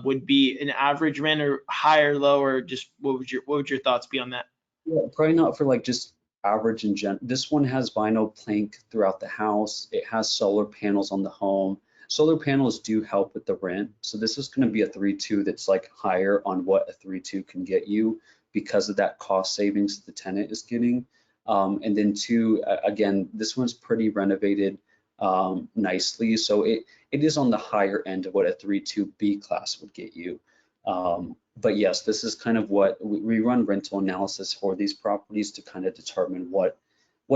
would be an average rent, or higher, lower? Just what would your thoughts be on that? Yeah, probably not for like just average in general. This one has vinyl plank throughout the house. It has solar panels on the home. Solar panels do help with the rent. So this is going to be a 3.2 that's like higher on what a 3.2 can get you because of that cost savings that the tenant is getting. And then 2, again, this one's pretty renovated nicely. So it is on the higher end of what a 3.2 B class would get you. But yes, this is kind of what we run rental analysis for these properties to kind of determine what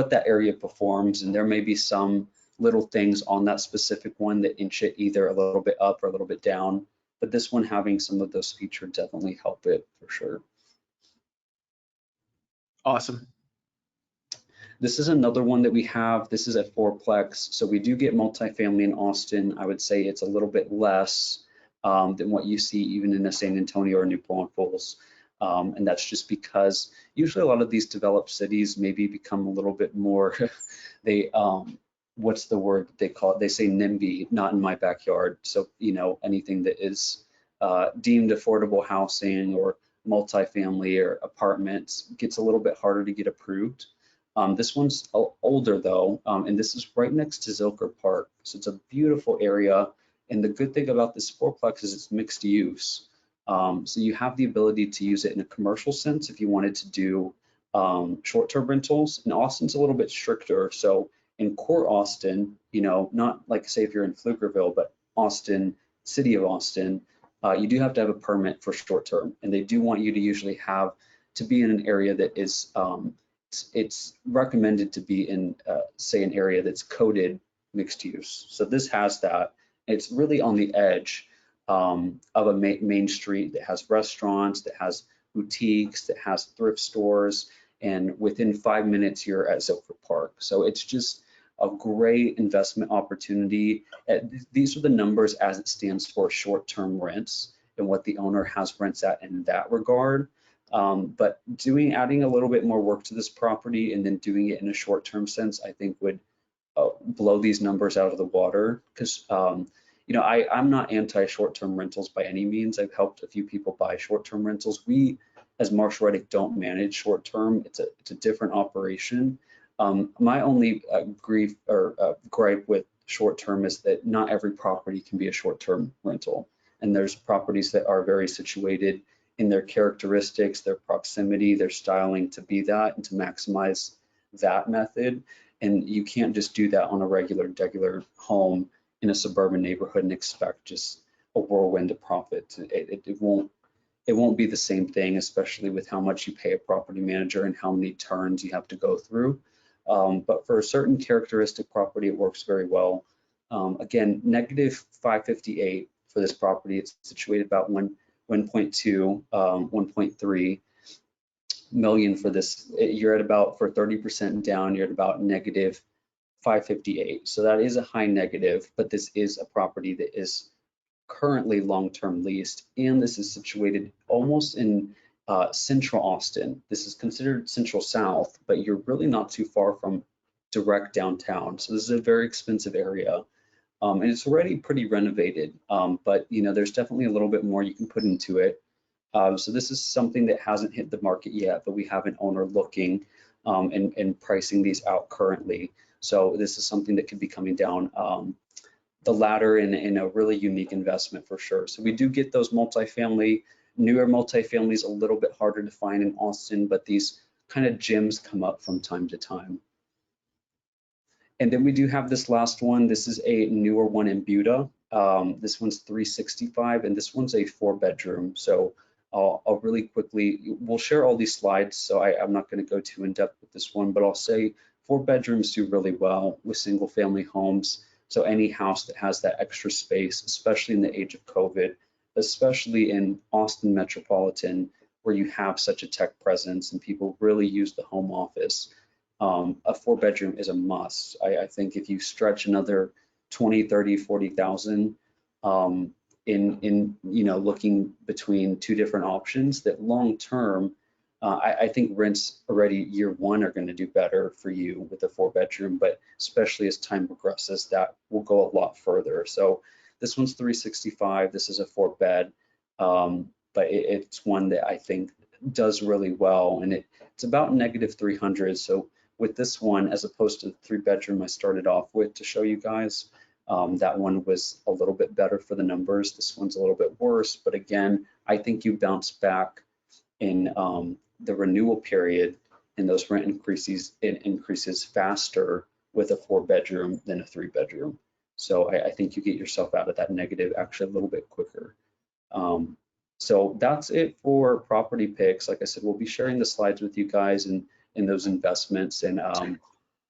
that area performs. And there may be some little things on that specific one that inch it either a little bit up or a little bit down. But this one having some of those features definitely help it for sure. Awesome. This is another one that we have. This is a fourplex. So we do get multifamily in Austin. I would say it's a little bit less than what you see even in a San Antonio or New Braunfels. And that's just because usually a lot of these developed cities maybe become a little bit more, they, what's the word they call it? They say NIMBY, not in my backyard. So, you know, anything that is deemed affordable housing or multifamily or apartments gets a little bit harder to get approved. This one's older though, and this is right next to Zilker Park. So it's a beautiful area. And the good thing about this fourplex is it's mixed use. So you have the ability to use it in a commercial sense if you wanted to do short-term rentals. And Austin's a little bit stricter. So in core Austin, you know, not like say if you're in Pflugerville, but Austin, city of Austin, you do have to have a permit for short-term. And they do want you to usually have to be in an area that is, it's recommended to be in, say, an area that's coded mixed use. So this has that. It's really on the edge of a main street that has restaurants, that has boutiques, that has thrift stores, and within 5 minutes you're at Zilker Park. So it's just a great investment opportunity. These are the numbers as it stands for short-term rents and what the owner has rents at in that regard. But adding a little bit more work to this property and then doing it in a short-term sense, I think would blow these numbers out of the water. Because you know, I'm not anti short-term rentals by any means. I've helped a few people buy short-term rentals. We, as Marshall Reddick, don't manage short-term. It's a different operation. My only gripe with short-term is that not every property can be a short-term rental. And there's properties that are very situated in their characteristics, their proximity, their styling to be that and to maximize that method. And you can't just do that on a regular home in a suburban neighborhood and expect just a whirlwind of profit. It won't be the same thing, especially with how much you pay a property manager and how many turns you have to go through. But for a certain characteristic property, it works very well. Again, negative 558 for this property. It's situated about 1.2, 1.3 million for this. You're at about, for 30% down, you're at about negative 558. So that is a high negative, but this is a property that is currently long-term leased, and this is situated almost in central Austin. This is considered central south, but you're really not too far from direct downtown. So this is a very expensive area. And it's already pretty renovated, but you know, there's definitely a little bit more you can put into it. So this is something that hasn't hit the market yet, but we have an owner looking and pricing these out currently. So this is something that could be coming down the ladder in a really unique investment for sure. So we do get those multifamily, newer multifamilies a little bit harder to find in Austin, but these kind of gems come up from time to time. And then we do have this last one. This is a newer one in Buda. This one's 365, and this one's a 4-bedroom. So I'll really quickly, we'll share all these slides, so I'm not going to go too in depth with this one, but I'll say 4 bedrooms do really well with single family homes. So any house that has that extra space, especially in the age of COVID, especially in Austin metropolitan, where you have such a tech presence and people really use the home office, a 4-bedroom is a must. I think if you stretch another 20, 30, 40,000 in you know, looking between two different options, that long term, I think rents already year one are going to do better for you with a 4-bedroom, but especially as time progresses, that will go a lot further. So this one's 365. This is a 4-bed, but it's one that I think does really well, and it's about negative 300. So with this one, as opposed to the 3-bedroom I started off with to show you guys, that one was a little bit better for the numbers. This one's a little bit worse, but again, I think you bounce back in the renewal period, and those rent increases faster with a 4-bedroom than a 3-bedroom. So I think you get yourself out of that negative actually a little bit quicker. So that's it for property picks. Like I said, we'll be sharing the slides with you guys and those investments. And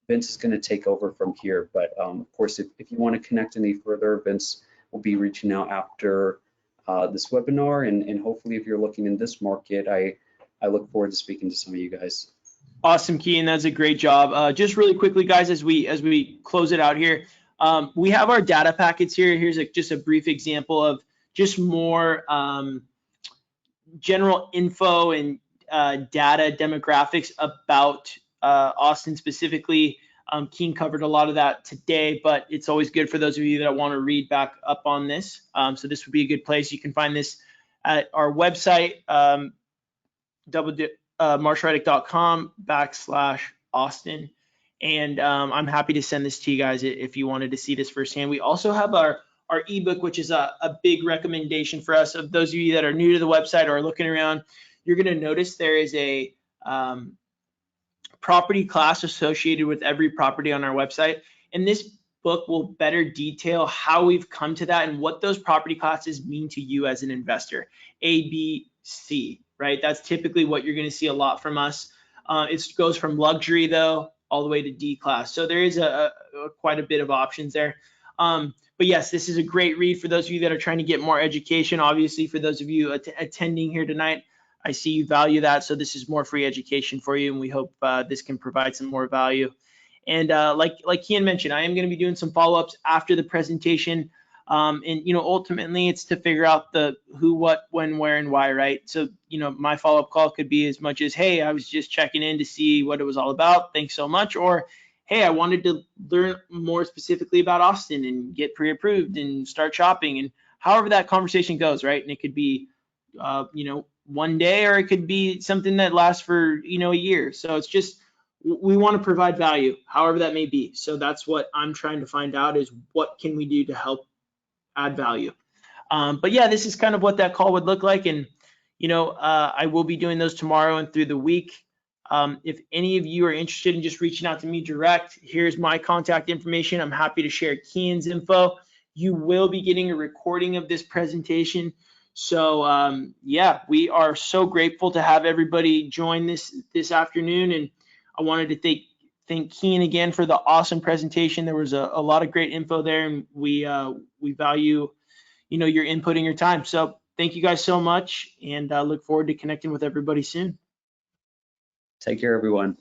Vince is going to take over from here. But of course, if you want to connect any further, Vince will be reaching out after this webinar. And hopefully, if you're looking in this market, I look forward to speaking to some of you guys. Awesome, Kean. That's a great job. Just really quickly, guys, as we close it out here, we have our data packets here. Here's just a brief example of just more general info and data demographics about Austin specifically. Kean covered a lot of that today, but it's always good for those of you that want to read back up on this. So this would be a good place. You can find this at our website, marshreddick.com/Austin. And I'm happy to send this to you guys if you wanted to see this firsthand. We also have our ebook, which is a big recommendation for us. Of those of you that are new to the website or are looking around, you're going to notice there is a property class associated with every property on our website. And this book will better detail how we've come to that and what those property classes mean to you as an investor. A, B, C, right? That's typically what you're going to see a lot from us. It goes from luxury though all the way to D class. So there is quite a bit of options there. But yes, this is a great read for those of you that are trying to get more education. Obviously, for those of you attending here tonight, I see you value that. So this is more free education for you, and we hope this can provide some more value. And like Kean mentioned, I am going to be doing some follow-ups after the presentation. And ultimately, it's to figure out the who, what, when, where, and why, right? So my follow-up call could be as much as, hey, I was just checking in to see what it was all about. Thanks so much. Or, hey, I wanted to learn more specifically about Austin and get pre-approved and start shopping, and however that conversation goes, right? And it could be, one day, or it could be something that lasts for, a year. So it's just, we want to provide value, however that may be. So that's what I'm trying to find out, is what can we do to help add value. But yeah, this is kind of what that call would look like. And, I will be doing those tomorrow and through the week. If any of you are interested in just reaching out to me direct, here's my contact information. I'm happy to share Kean's info. You will be getting a recording of this presentation. So yeah, we are so grateful to have everybody join this afternoon. And I wanted to thank Kean again for the awesome presentation. There was a lot of great info there, and we value, your input and your time. So thank you guys so much, and I look forward to connecting with everybody soon. Take care, everyone.